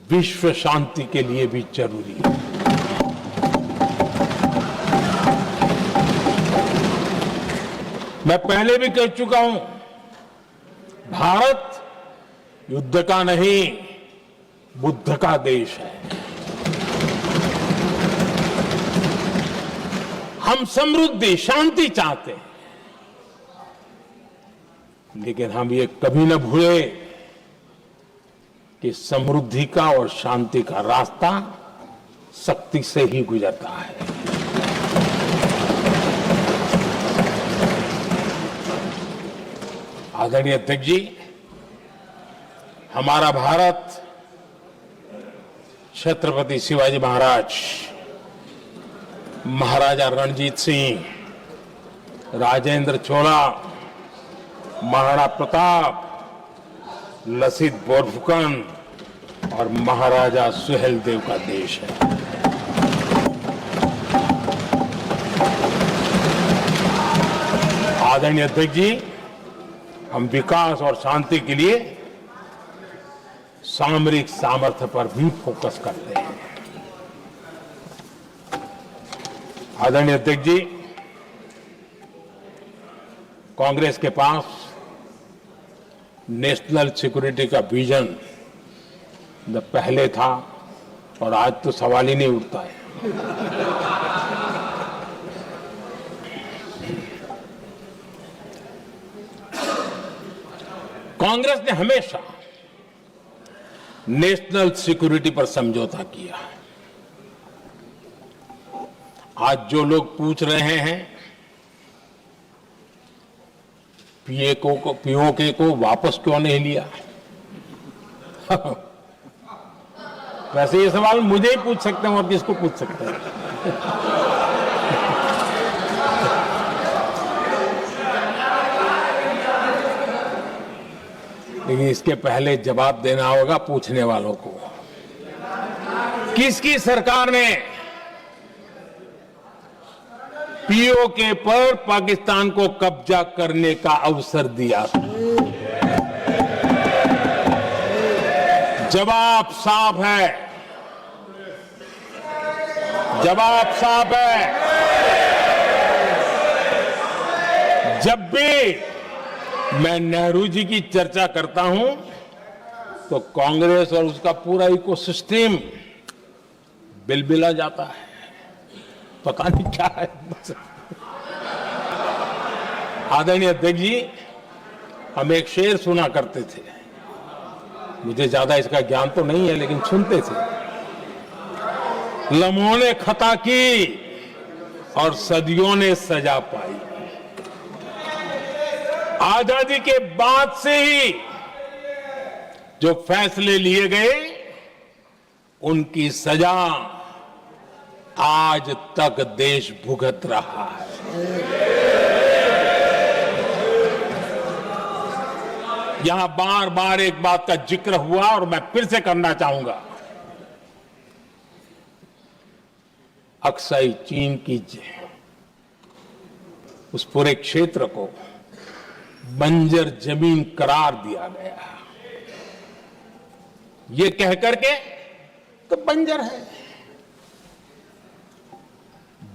विश्व शांति के लिए भी जरूरी है। मैं पहले भी कह चुका हूं, भारत युद्ध का नहीं, बुद्ध का देश है। हम समृद्धि, शांति चाहते हैं, लेकिन हम ये कभी न भूले कि समृद्धि का और शांति का रास्ता शक्ति से ही गुजरता है। आदरणीय अध्यक्ष जी, हमारा भारत छत्रपति शिवाजी महाराज, महाराजा रणजीत सिंह, राजेंद्र चोला, महाराणा प्रताप, लसित बोरफुकन और महाराजा सुहेलदेव का देश है। आदरणीय अध्यक्ष जी, हम विकास और शांति के लिए सामरिक सामर्थ्य पर भी फोकस करते हैं। आदरणीय अध्यक्ष जी, कांग्रेस के पास नेशनल सिक्योरिटी का विजन पहले था और आज तो सवाल ही नहीं उठता है। कांग्रेस ने हमेशा नेशनल सिक्योरिटी पर समझौता किया। आज जो लोग पूछ रहे हैं पीओके को वापस क्यों नहीं लिया, वैसे ये सवाल मुझे ही पूछ सकते हैं और किसको पूछ सकते हैं। लेकिन इसके पहले जवाब देना होगा पूछने वालों को। किसकी सरकार ने पीओके पर पाकिस्तान को कब्जा करने का अवसर दिया था। जवाब साफ है, जवाब साफ है। जब भी मैं नेहरू जी की चर्चा करता हूं तो कांग्रेस और उसका पूरा इकोसिस्टम बिलबिला जाता है, पता नहीं क्या है। आदरणीय अध्यक्ष जी, हम एक शेर सुना करते थे, मुझे ज्यादा इसका ज्ञान तो नहीं है लेकिन सुनते थे। लम्हों ने खता की और सदियों ने सजा पाई। आजादी के बाद से ही जो फैसले लिए गए उनकी सजा आज तक देश भुगत रहा है। यहां बार बार एक बात का जिक्र हुआ और मैं फिर से करना चाहूंगा। अक्साई चीन की उस पूरे क्षेत्र को बंजर जमीन करार दिया गया, ये कह करके तो बंजर है।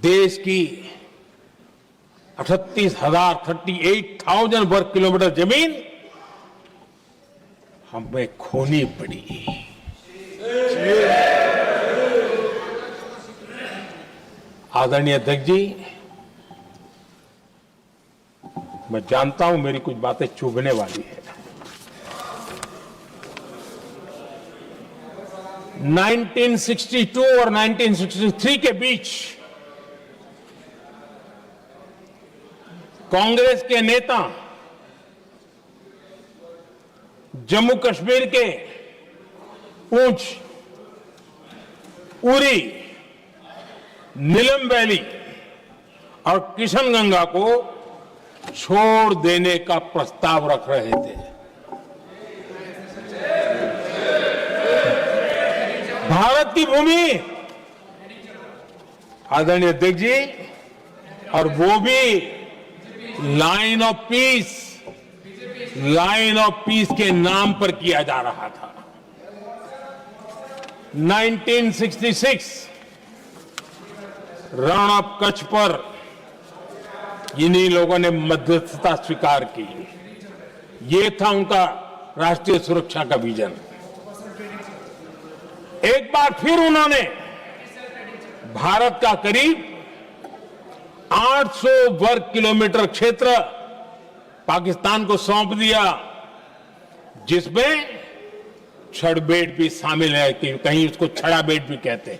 देश की 38,000 वर्ग किलोमीटर जमीन हमें खोनी पड़ी। आदरणीय अध्यक्ष जी, मैं जानता हूं मेरी कुछ बातें चुभने वाली है। 1962 और 1963 के बीच कांग्रेस के नेता जम्मू कश्मीर के पूंछ, उरी, नीलम वैली और किशनगंगा को छोड़ देने का प्रस्ताव रख रहे थे। भारत की भूमि, आदरणीय अध्यक्ष जी, और वो भी लाइन ऑफ पीस के नाम पर किया जा रहा था। 1966 रण ऑफ कच्छ पर इन्हीं लोगों ने मध्यस्थता स्वीकार की। ये था उनका राष्ट्रीय सुरक्षा का विजन। एक बार फिर उन्होंने भारत का करीब 800 वर्ग किलोमीटर क्षेत्र पाकिस्तान को सौंप दिया, जिसमें छड़बेट भी शामिल है, कि कहीं उसको छड़ाबेट भी कहते हैं।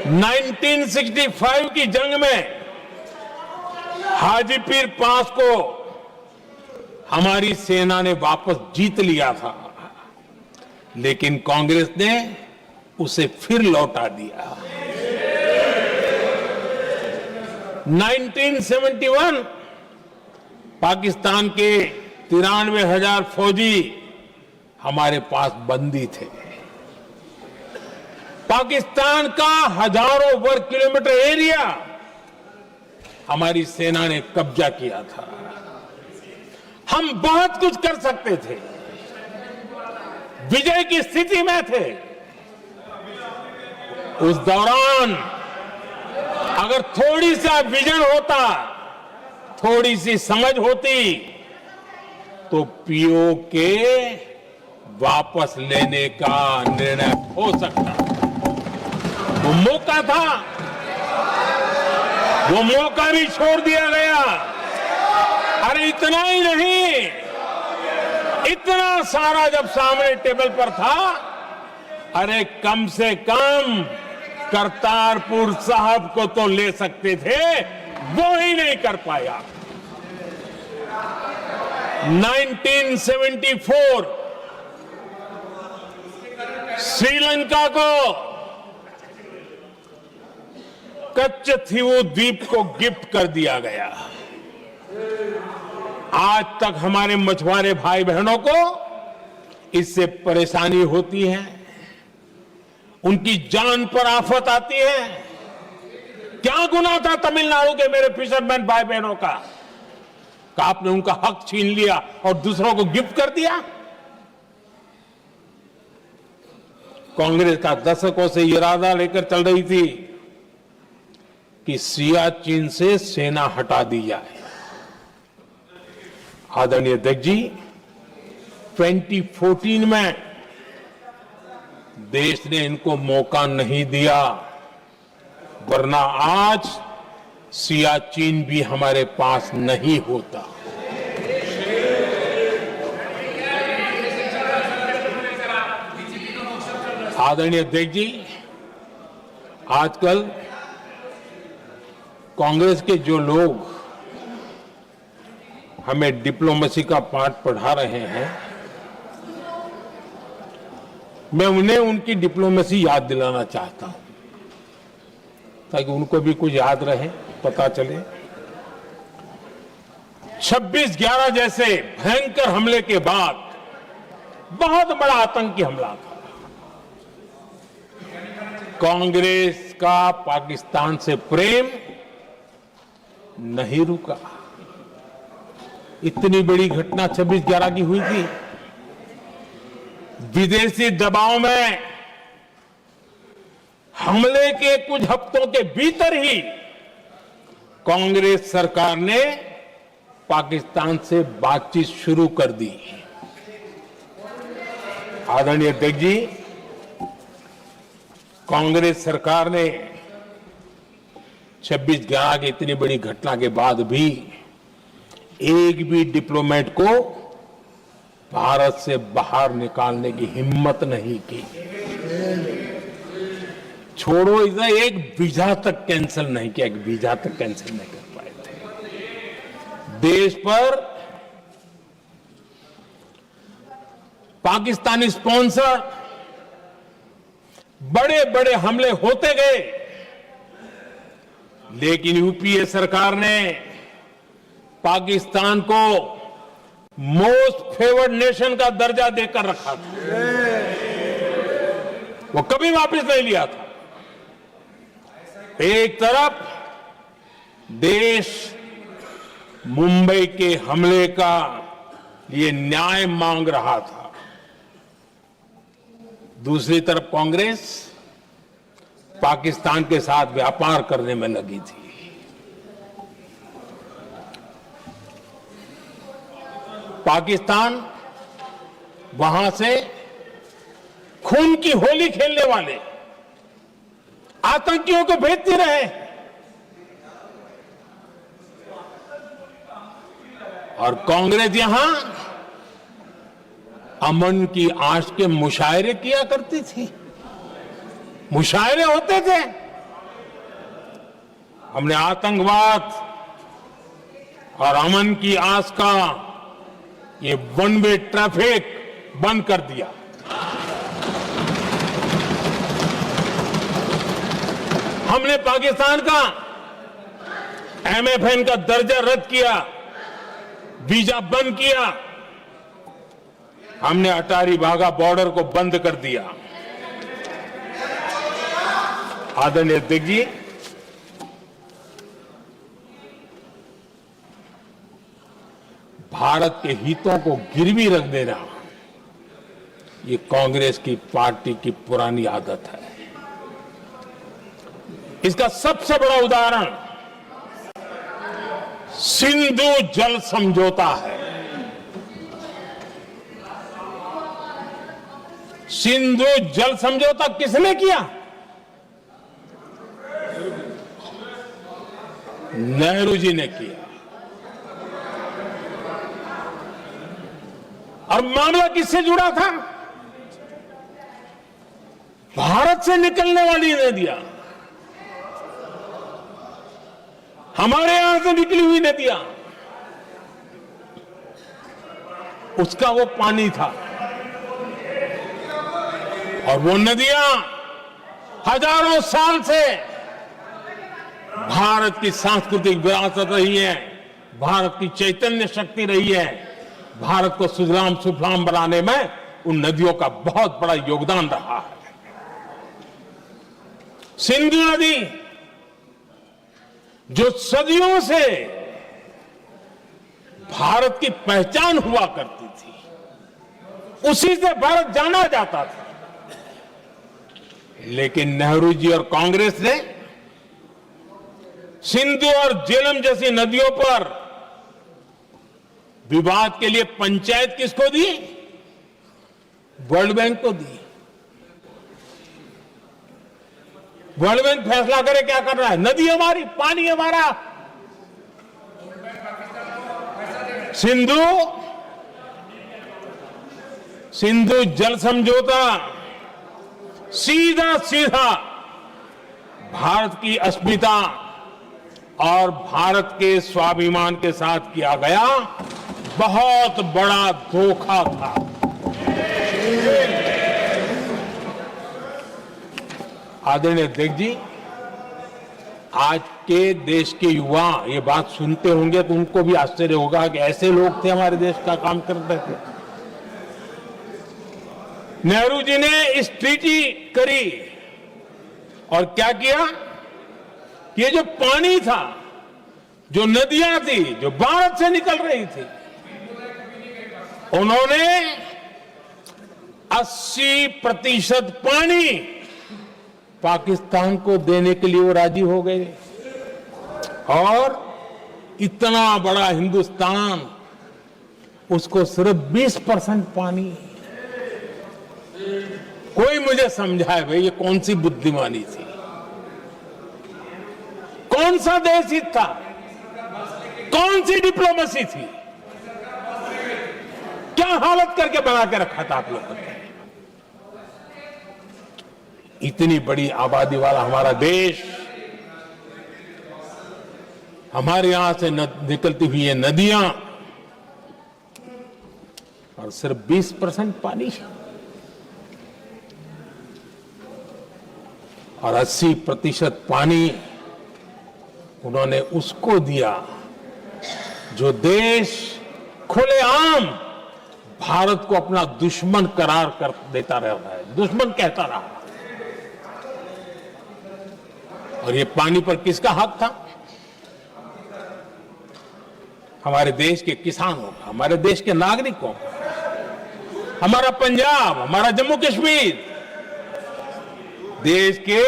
1965 की जंग में हाजीपीर पास को हमारी सेना ने वापस जीत लिया था, लेकिन कांग्रेस ने उसे फिर लौटा दिया। 1971 पाकिस्तान के 93,000 फौजी हमारे पास बंदी थे। पाकिस्तान का हजारों वर्ग किलोमीटर एरिया हमारी सेना ने कब्जा किया था। हम बहुत कुछ कर सकते थे, विजय की स्थिति में थे। उस दौरान अगर थोड़ी सा विजन होता, थोड़ी सी समझ होती, तो पीओके वापस लेने का निर्णय हो सकता। वो मौका था, वो मौका भी छोड़ दिया गया। अरे इतना ही नहीं, इतना सारा जब सामने टेबल पर था, अरे कम से कम करतारपुर साहब को तो ले सकते थे, वो ही नहीं कर पाया। 1974 श्रीलंका को कच्चथीवू द्वीप को गिफ्ट कर दिया गया। आज तक हमारे मछुआरे भाई बहनों को इससे परेशानी होती है, उनकी जान पर आफत आती है। क्या गुनाह था तमिलनाडु के मेरे फिशरमैन भाई बहनों का कि आपने उनका हक छीन लिया और दूसरों को गिफ्ट कर दिया? कांग्रेस का दशकों से इरादा लेकर चल रही थी कि सियाचिन से सेना हटा दी जाए। आदरणीय अध्यक्ष जी, 2014 में देश ने इनको मौका नहीं दिया, वरना आज सियाचिन भी हमारे पास नहीं होता। आदरणीय अध्यक्ष जी, आजकल कांग्रेस के जो लोग हमें डिप्लोमेसी का पाठ पढ़ा रहे हैं, मैं उन्हें उनकी डिप्लोमेसी याद दिलाना चाहता हूं ताकि उनको भी कुछ याद रहे, पता चले। 26/11 जैसे भयंकर हमले के बाद बहुत बड़ा आतंकी हमला था। कांग्रेस का पाकिस्तान से प्रेम नहीं रुका। इतनी बड़ी घटना 26/11 की हुई थी। विदेशी दबाव में हमले के कुछ हफ्तों के भीतर ही कांग्रेस सरकार ने पाकिस्तान से बातचीत शुरू कर दी। आदरणीय अध्यक्ष जी, कांग्रेस सरकार ने 26/11 की इतनी बड़ी घटना के बाद भी एक भी डिप्लोमेट को भारत से बाहर निकालने की हिम्मत नहीं की। छोड़ो, इधर एक वीजा तक कैंसिल नहीं किया, एक वीजा तक कैंसिल नहीं कर पाए थे। देश पर पाकिस्तानी स्पॉन्सर बड़े बड़े हमले होते गए, लेकिन यूपीए सरकार ने पाकिस्तान को मोस्ट फेवर्ड नेशन का दर्जा देकर रखा था। वो कभी वापस नहीं लिया था। एक तरफ देश मुंबई के हमले का ये न्याय मांग रहा था, दूसरी तरफ कांग्रेस पाकिस्तान के साथ व्यापार करने में लगी थी। पाकिस्तान वहां से खून की होली खेलने वाले आतंकियों को भेजते रहे और कांग्रेस यहां अमन की आश के मुशायरे किया करती थी। मुशायरे होते थे। हमने आतंकवाद और अमन की आस का ये वन वे ट्रैफिक बंद कर दिया। हमने पाकिस्तान का MFN का दर्जा रद्द किया, वीजा बंद किया। हमने अटारी वाघा बॉर्डर को बंद कर दिया। आदरणीय अध्यक्ष जी, भारत के हितों को गिरवी रख देना ये कांग्रेस की पार्टी की पुरानी आदत है। इसका सबसे बड़ा उदाहरण सिंधु जल समझौता है। सिंधु जल समझौता किसने किया? नेहरू जी ने किया। और मामला किससे जुड़ा था? भारत से निकलने वाली नदियां, हमारे यहां से निकली हुई नदियां, उसका वो पानी था। और वो नदियां हजारों साल से भारत की सांस्कृतिक विरासत रही है, भारत की चैतन्य शक्ति रही है। भारत को सुजलाम सुफलाम बनाने में उन नदियों का बहुत बड़ा योगदान रहा है। सिंधु नदी जो सदियों से भारत की पहचान हुआ करती थी, उसी से भारत जाना जाता था। लेकिन नेहरू जी और कांग्रेस ने सिंधु और झेलम जैसी नदियों पर विवाद के लिए पंचायत किसको दी? वर्ल्ड बैंक को दी। वर्ल्ड बैंक फैसला करे क्या करना है। नदी हमारी, पानी हमारा। सिंधु जल समझौता सीधा सीधा भारत की अस्मिता और भारत के स्वाभिमान के साथ किया गया बहुत बड़ा धोखा था। आदरणीय अध्यक्ष जी, आज के देश के युवा ये बात सुनते होंगे तो उनको भी आश्चर्य होगा कि ऐसे लोग थे हमारे देश का काम करते थे। नेहरू जी ने इस ट्रीटी करी और क्या किया? ये जो पानी था, जो नदियां थी, जो भारत से निकल रही थी, उन्होंने 80% पानी पाकिस्तान को देने के लिए वो राजी हो गए। और इतना बड़ा हिंदुस्तान, उसको सिर्फ 20% पानी। कोई मुझे समझाए भाई ये कौन सी बुद्धिमानी थी? कौन सा देश हित था? कौन सी डिप्लोमेसी थी? क्या हालत करके बना के रखा था आप लोगों ने? इतनी बड़ी आबादी वाला हमारा देश, हमारे यहां से निकलती हुई ये नदियां, और सिर्फ 20% पानी, और 80% पानी उन्होंने उसको दिया जो देश खुलेआम भारत को अपना दुश्मन करार कर देता रहा है, दुश्मन कहता रहा। और ये पानी पर किसका हक था? हमारे देश के किसानों का, हमारे देश के नागरिकों का, हमारा पंजाब, हमारा जम्मू कश्मीर, देश के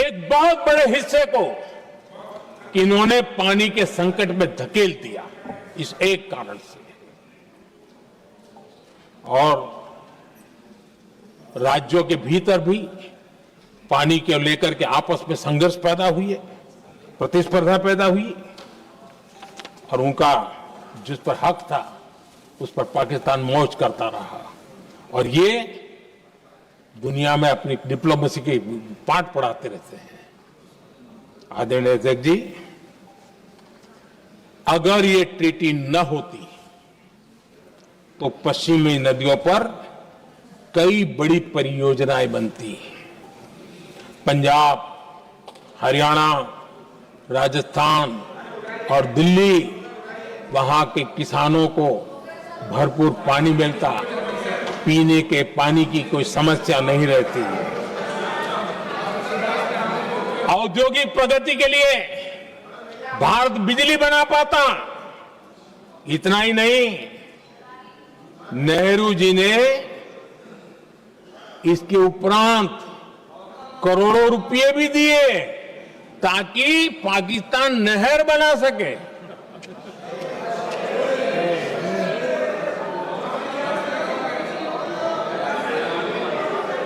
एक बहुत बड़े हिस्से को इन्होंने पानी के संकट में धकेल दिया, इस एक कारण से। और राज्यों के भीतर भी पानी को लेकर के आपस में संघर्ष पैदा हुई है, प्रतिस्पर्धा पैदा हुई, और उनका जिस पर हक था उस पर पाकिस्तान मौज करता रहा। और ये दुनिया में अपनी डिप्लोमेसी के पाठ पढ़ाते रहते हैं। आदरणीय अध्यक्ष जी, अगर ये ट्रीटी न होती तो पश्चिमी नदियों पर कई बड़ी परियोजनाएं बनती। पंजाब, हरियाणा, राजस्थान और दिल्ली, वहां के किसानों को भरपूर पानी मिलता, पीने के पानी की कोई समस्या नहीं रहती। औद्योगिक प्रगति के लिए भारत बिजली बना पाता। इतना ही नहीं, नेहरू जी ने इसके उपरांत करोड़ों रुपए भी दिए ताकि पाकिस्तान नहर बना सके।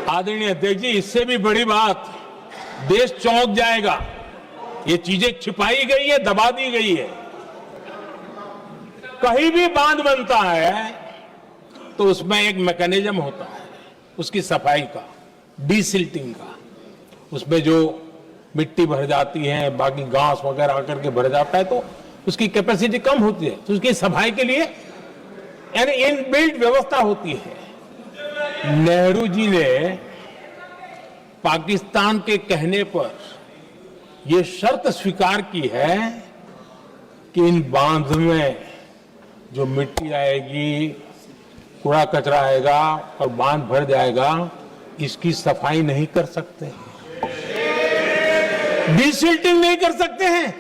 आदरणीय अध्यक्ष जी, इससे भी बड़ी बात, देश चौंक जाएगा। ये चीजें छिपाई गई है, दबा दी गई है। कहीं भी बांध बनता है तो उसमें एक मैकेनिज्म होता है उसकी सफाई का, डीसिल्टिंग का। उसमें जो मिट्टी भर जाती है, बाकी घास वगैरह आकर के भर जाता है तो उसकी कैपेसिटी कम होती है, तो उसकी सफाई के लिए यानी इनबिल्ट व्यवस्था होती है। नेहरू जी ने पाकिस्तान के कहने पर यह शर्त स्वीकार की है कि इन बांध में जो मिट्टी आएगी, कूड़ा कचरा आएगा और बांध भर जाएगा, इसकी सफाई नहीं कर सकते। डिसिल्टिंग नहीं कर सकते हैं।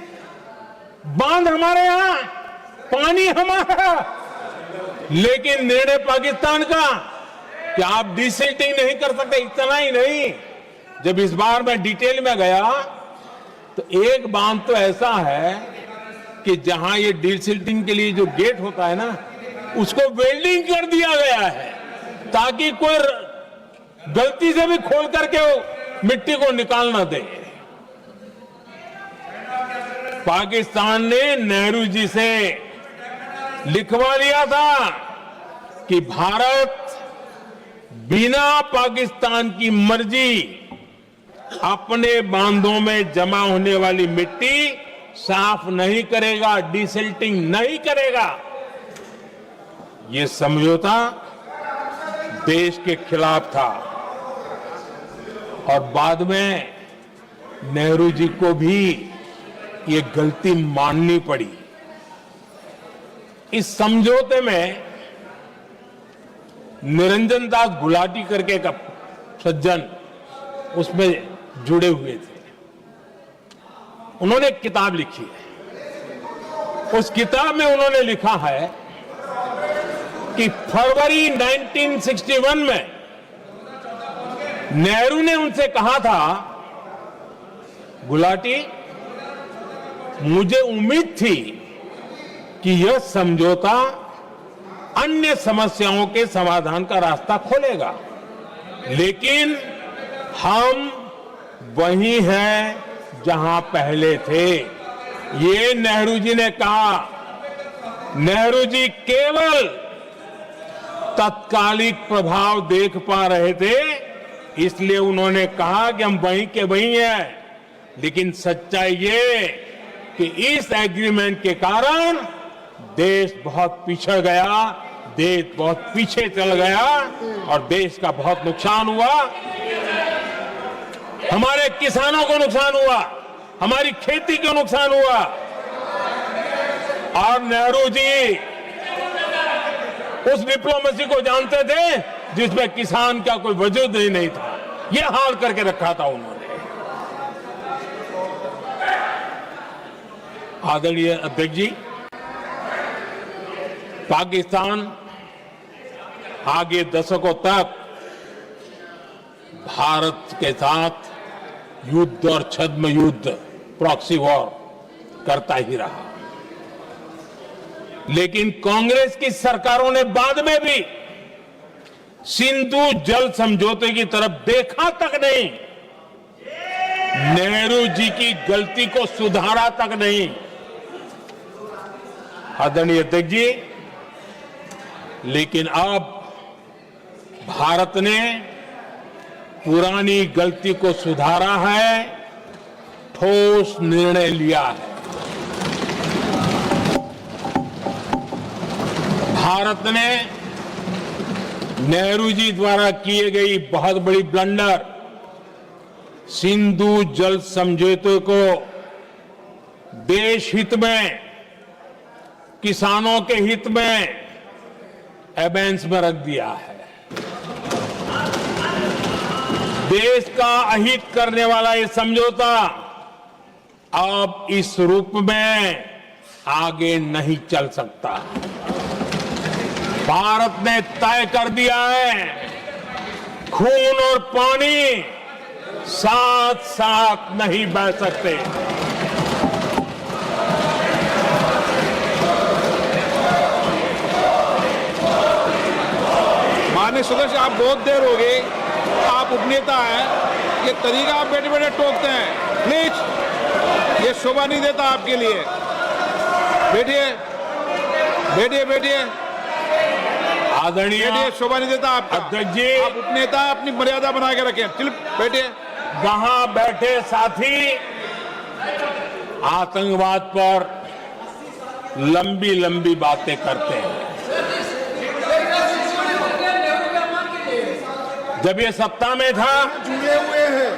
बांध हमारे यहां, पानी हमारा, लेकिन निर्णय पाकिस्तान का कि आप डिसिल्टिंग नहीं कर सकते। इतना ही नहीं, जब इस बार मैं डिटेल में गया तो एक बांध तो ऐसा है कि जहां ये डिसिल्टिंग के लिए जो गेट होता है ना, उसको वेल्डिंग कर दिया गया है ताकि कोई गलती से भी खोल करके वो मिट्टी को निकाल ना दे। पाकिस्तान ने नेहरू जी से लिखवा लिया था कि भारत बिना पाकिस्तान की मर्जी अपने बांधों में जमा होने वाली मिट्टी साफ नहीं करेगा, डिसिल्टिंग नहीं करेगा। ये समझौता देश के खिलाफ था और बाद में नेहरू जी को भी ये गलती माननी पड़ी। इस समझौते में निरंजन दास गुलाटी करके एक सज्जन उसमें जुड़े हुए थे। उन्होंने एक किताब लिखी है। उस किताब में उन्होंने लिखा है कि फरवरी 1961 में नेहरू ने उनसे कहा था, गुलाटी, मुझे उम्मीद थी कि यह समझौता अन्य समस्याओं के समाधान का रास्ता खोलेगा, लेकिन हम वहीं हैं जहां पहले थे। ये नेहरू जी ने कहा। नेहरू जी केवल तत्कालिक प्रभाव देख पा रहे थे, इसलिए उन्होंने कहा कि हम वहीं के वहीं हैं, लेकिन सच्चाई ये कि इस एग्रीमेंट के कारण देश बहुत पिछड़ गया, देश बहुत पीछे चल गया और देश का बहुत नुकसान हुआ। हमारे किसानों को नुकसान हुआ, हमारी खेती को नुकसान हुआ। और नेहरू जी उस डिप्लोमेसी को जानते थे जिसमें किसान का कोई वजूद ही नहीं था। यह हाल करके रखा था उन्होंने। आदरणीय अध्यक्ष जी, पाकिस्तान आगे दशकों तक भारत के साथ युद्ध और छद्म युद्ध, प्रॉक्सी वॉर करता ही रहा, लेकिन कांग्रेस की सरकारों ने बाद में भी सिंधु जल समझौते की तरफ देखा तक नहीं, नेहरू जी की गलती को सुधारा तक नहीं। आदरणीय अध्यक्ष जी, लेकिन अब भारत ने पुरानी गलती को सुधारा है, ठोस निर्णय लिया है। भारत ने नेहरू जी द्वारा किए गई बहुत बड़ी ब्लंडर, सिंधु जल समझौते को देश हित में, किसानों के हित में एबेंस में रख दिया है। देश का अहित करने वाला ये समझौता अब इस रूप में आगे नहीं चल सकता। भारत ने तय कर दिया है, खून और पानी साथ साथ नहीं बह सकते। माननीय सदस्य, आप बहुत देर हो गई, आप उपनेता हैं, ये तरीका आप बैठे बैठे टोकते हैं, प्लीज, ये शोभा नहीं देता आपके लिए। बैठिए बैठिए बैठिए, आदरणीय, बैठिए, शोभा नहीं देता आपका। अध्यक्ष जी, आप उपनेता, अपनी मर्यादा बना के रखें। चल बैठिए। वहां बैठे साथी आतंकवाद पर लंबी लंबी बातें करते हैं। जब ये सत्ता में था, जुड़े हुए हैं,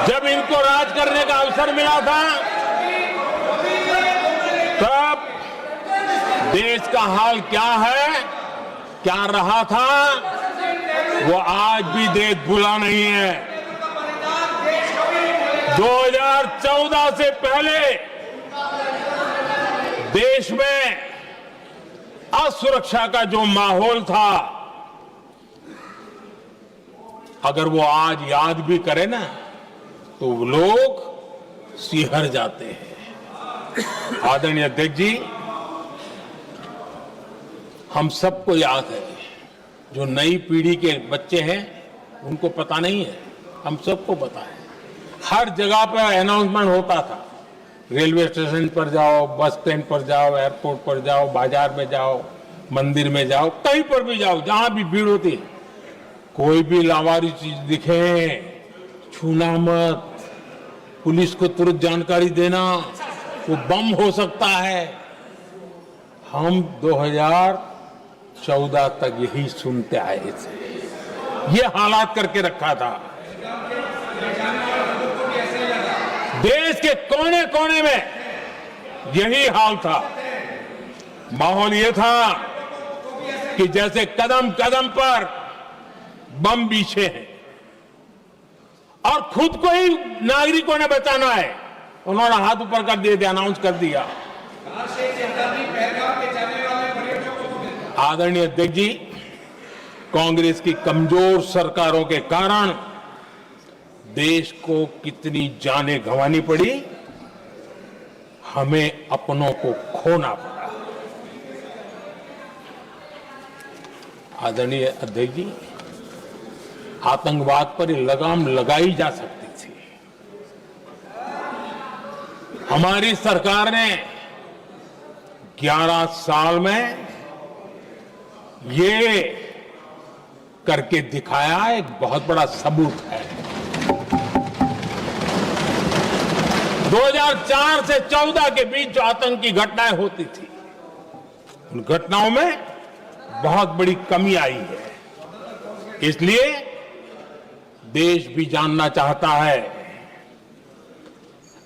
जब इनको राज करने का अवसर मिला था, तब देश का हाल क्या है, क्या रहा था, वो आज भी देश भूला नहीं है। 2014 से पहले देश में असुरक्षा का जो माहौल था, अगर वो आज याद भी करे ना तो लोग सिहर जाते हैं। आदरणीय अध्यक्ष जी, हम सबको याद है, जो नई पीढ़ी के बच्चे हैं उनको पता नहीं है, हम सबको पता है। हर जगह पर अनाउंसमेंट होता था, रेलवे स्टेशन पर जाओ, बस स्टैंड पर जाओ, एयरपोर्ट पर जाओ, बाजार में जाओ, मंदिर में जाओ, कहीं पर भी जाओ, जहां भी भीड़ होती है, कोई भी लावारी चीज दिखे छूना मत, पुलिस को तुरंत जानकारी देना, वो बम हो सकता है। हम 2014 तक यही सुनते आए थे, ये हालात करके रखा था। देश के कोने कोने में यही हाल था। माहौल ये था कि जैसे कदम कदम पर बम बिछे हैं और खुद को ही नागरिकों ने बचाना है। उन्होंने हाथ ऊपर कर दिए थे, अनाउंस कर दिया। आदरणीय अध्यक्ष जी, कांग्रेस की कमजोर सरकारों के कारण देश को कितनी जानें गंवानी पड़ी, हमें अपनों को खोना पड़ा। आदरणीय अध्यक्ष जी, आतंकवाद पर लगाम लगाई जा सकती थी। हमारी सरकार ने 11 साल में ये करके दिखाया, एक बहुत बड़ा सबूत है। 2004 से 14 के बीच जो आतंकी घटनाएं होती थी, उन घटनाओं में बहुत बड़ी कमी आई है। इसलिए देश भी जानना चाहता है,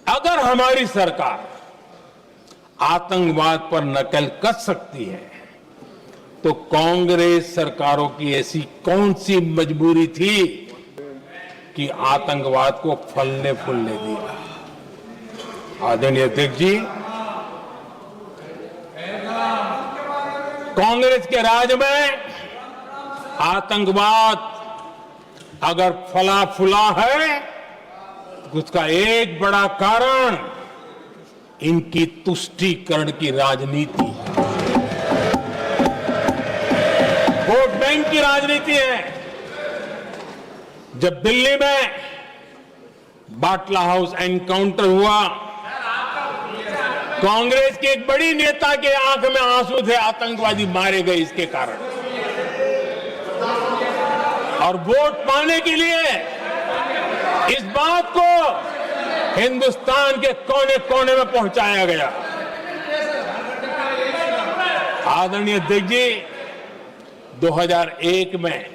अगर हमारी सरकार आतंकवाद पर नकेल कस सकती है तो कांग्रेस सरकारों की ऐसी कौन सी मजबूरी थी कि आतंकवाद को फलने फूलने दिया। आदरणीय अध्यक्ष जी, कांग्रेस के राज में आतंकवाद अगर फला फूला है तो उसका एक बड़ा कारण इनकी तुष्टीकरण की राजनीति है, वोट बैंक की राजनीति है। जब दिल्ली में बाटला हाउस एनकाउंटर हुआ, कांग्रेस के एक बड़ी नेता के आंख में आंसू थे, आतंकवादी मारे गए इसके कारण। और वोट पाने के लिए इस बात को हिंदुस्तान के कोने कोने में पहुंचाया गया। आदरणीय अध्यक्ष जी, 2001 में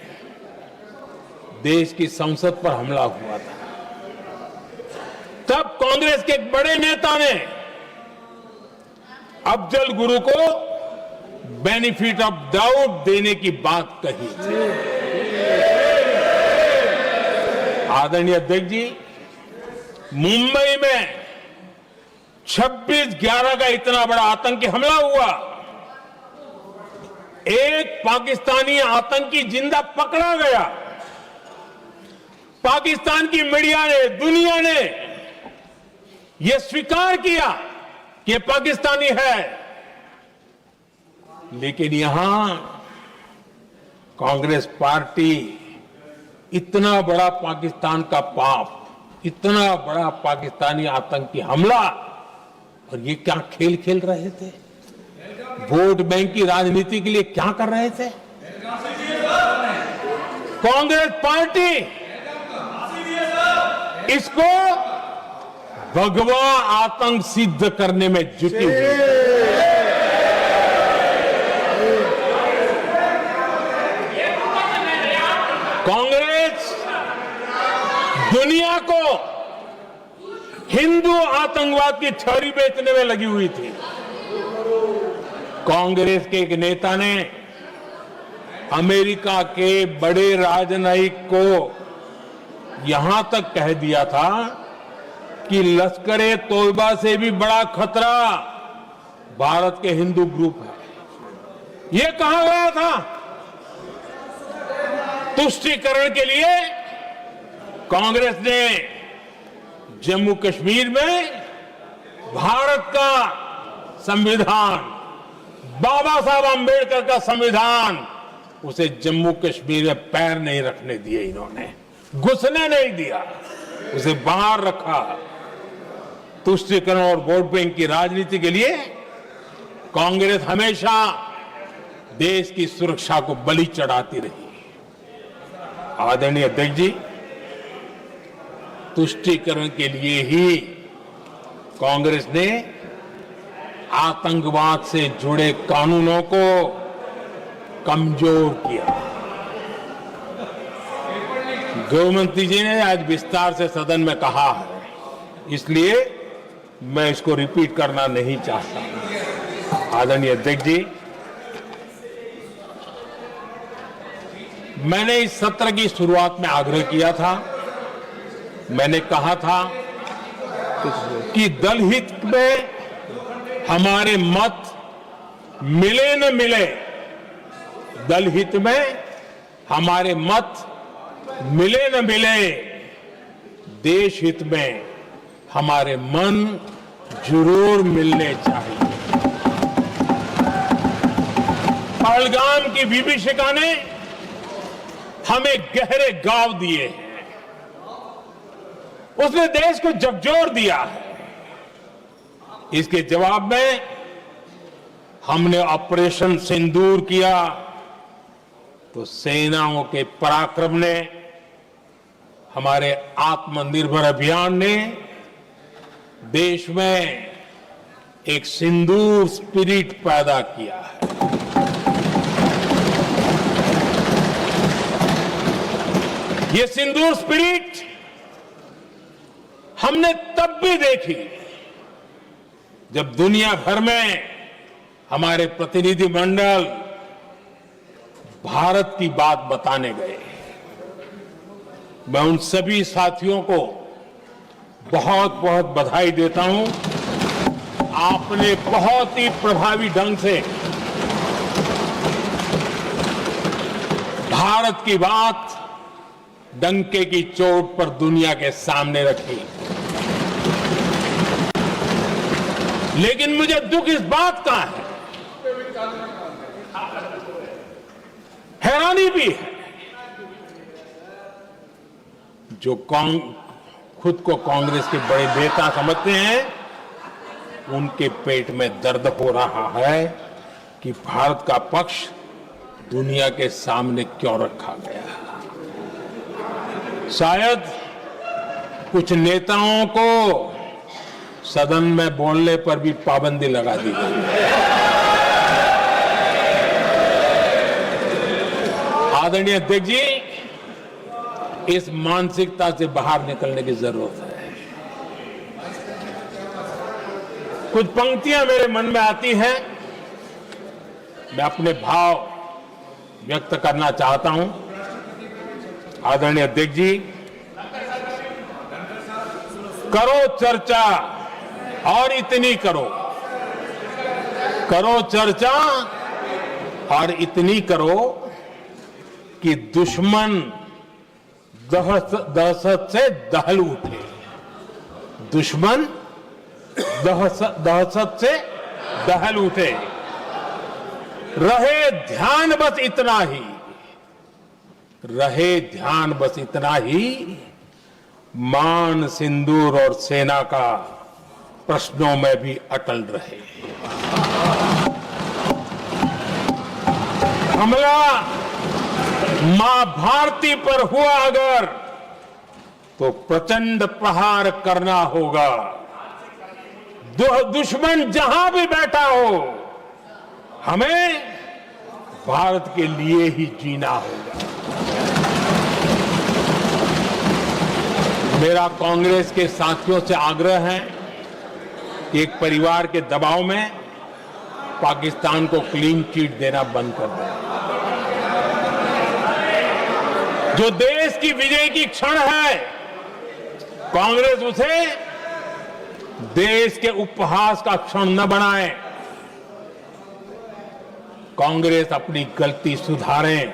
देश की संसद पर हमला हुआ था। तब कांग्रेस के एक बड़े नेता ने अफजल गुरु को बेनिफिट ऑफ डाउट देने की बात कही थी। आदरणीय अध्यक्ष जी, मुंबई में 26/11 का इतना बड़ा आतंकी हमला हुआ, एक पाकिस्तानी आतंकी जिंदा पकड़ा गया। पाकिस्तान की मीडिया ने, दुनिया ने यह स्वीकार किया कि पाकिस्तानी है, लेकिन यहां कांग्रेस पार्टी इतना बड़ा पाकिस्तान का पाप, इतना बड़ा पाकिस्तानी आतंकी हमला, और ये क्या खेल खेल रहे थे? वोट बैंक की राजनीति के लिए क्या कर रहे थे? कांग्रेस पार्टी इसको भगवा आतंक सिद्ध करने में जुटी हुई है। कांग्रेस दुनिया को हिंदू आतंकवाद की छड़ी बेचने में लगी हुई थी। कांग्रेस के एक नेता ने अमेरिका के बड़े राजनयिक को यहां तक कह दिया था जबकि लश्कर-ए तोयबा से भी बड़ा खतरा भारत के हिंदू ग्रुप है। ये कहा गया था तुष्टीकरण के लिए कांग्रेस ने जम्मू कश्मीर में भारत का संविधान, बाबा साहब आंबेडकर का संविधान, उसे जम्मू कश्मीर में पैर नहीं रखने दिए, इन्होंने घुसने नहीं दिया, उसे बाहर रखा। तुष्टीकरण और वोट बैंक की राजनीति के लिए कांग्रेस हमेशा देश की सुरक्षा को बलि चढ़ाती रही। आदरणीय अध्यक्ष जी, तुष्टीकरण के लिए ही कांग्रेस ने आतंकवाद से जुड़े कानूनों को कमजोर किया। गृहमंत्री जी ने आज विस्तार से सदन में कहा है, इसलिए मैं इसको रिपीट करना नहीं चाहता। आदरणीय अध्यक्ष जी, मैंने इस सत्र की शुरुआत में आग्रह किया था, मैंने कहा था कि दल हित में हमारे मत मिले न मिले, दल हित में हमारे मत मिले न मिले, देश हित में हमारे मन जरूर मिलने चाहिए। पहलगाम की विभीषिका ने हमें गहरे घाव दिए हैं, उसने देश को झकझोर दिया है। इसके जवाब में हमने ऑपरेशन सिंदूर किया तो सेनाओं के पराक्रम ने, हमारे आत्मनिर्भर अभियान ने देश में एक सिंदूर स्पिरिट पैदा किया है। ये सिंदूर स्पिरिट हमने तब भी देखी जब दुनिया भर में हमारे प्रतिनिधि मंडल भारत की बात बताने गए। मैं उन सभी साथियों को बहुत बहुत बधाई देता हूं। आपने बहुत ही प्रभावी ढंग से भारत की बात डंके की चोट पर दुनिया के सामने रखी। लेकिन मुझे दुख इस बात का है, हैरानी भी है, जो खुद को कांग्रेस के बड़े नेता समझते हैं, उनके पेट में दर्द हो रहा है कि भारत का पक्ष दुनिया के सामने क्यों रखा गया। शायद कुछ नेताओं को सदन में बोलने पर भी पाबंदी लगा दी गई है। आदरणीय अध्यक्ष जी, इस मानसिकता से बाहर निकलने की जरूरत है। कुछ पंक्तियां मेरे मन में आती हैं, मैं अपने भाव व्यक्त करना चाहता हूं। आदरणीय अध्यक्ष जी, करो चर्चा और इतनी करो, करो चर्चा और इतनी करो कि दुश्मन दहशत से दहल उठे, दुश्मन दहशत से दहल उठे। रहे ध्यान बस इतना ही, रहे ध्यान बस इतना ही, मान सिंदूर और सेना का प्रश्नों में भी अटल रहे। हमला मां भारती पर हुआ अगर, तो प्रचंड प्रहार करना होगा। दुश्मन जहां भी बैठा हो, हमें भारत के लिए ही जीना होगा। मेरा कांग्रेस के साथियों से आग्रह है कि एक परिवार के दबाव में पाकिस्तान को क्लीन चिट देना बंद कर दें। जो देश की विजय की क्षण है, कांग्रेस उसे देश के उपहास का क्षण न बनाएं। कांग्रेस अपनी गलती सुधारें।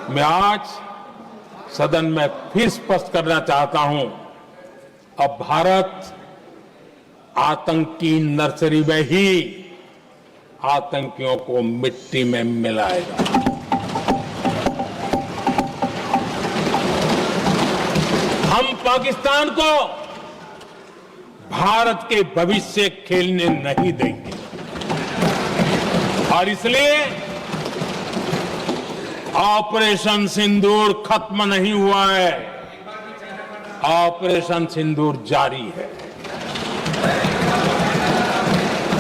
मैं आज सदन में फिर स्पष्ट करना चाहता हूं, अब भारत आतंक की नर्सरी में ही आतंकियों को मिट्टी में मिलाएगा। हम पाकिस्तान को भारत के भविष्य खेलने नहीं देंगे और इसलिए ऑपरेशन सिंदूर खत्म नहीं हुआ है, ऑपरेशन सिंदूर जारी है।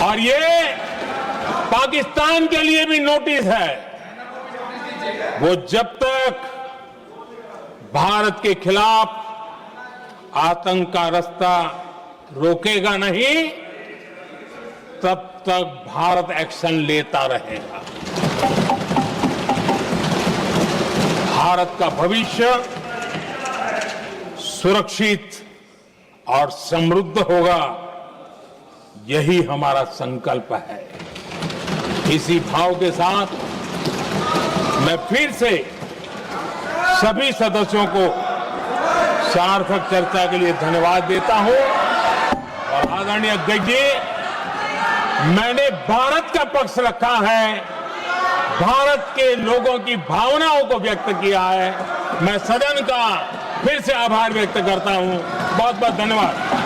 और ये पाकिस्तान के लिए भी नोटिस है। वो जब तक भारत के खिलाफ आतंक का रास्ता रोकेगा नहीं, तब तक भारत एक्शन लेता रहेगा। भारत का भविष्य सुरक्षित और समृद्ध होगा, यही हमारा संकल्प है। इसी भाव के साथ मैं फिर से सभी सदस्यों को सार्थक चर्चा के लिए धन्यवाद देता हूं। और आदरणीय अध्यक्ष जी, मैंने भारत का पक्ष रखा है, भारत के लोगों की भावनाओं को व्यक्त किया है। मैं सदन का फिर से आभार व्यक्त करता हूं। बहुत बहुत धन्यवाद।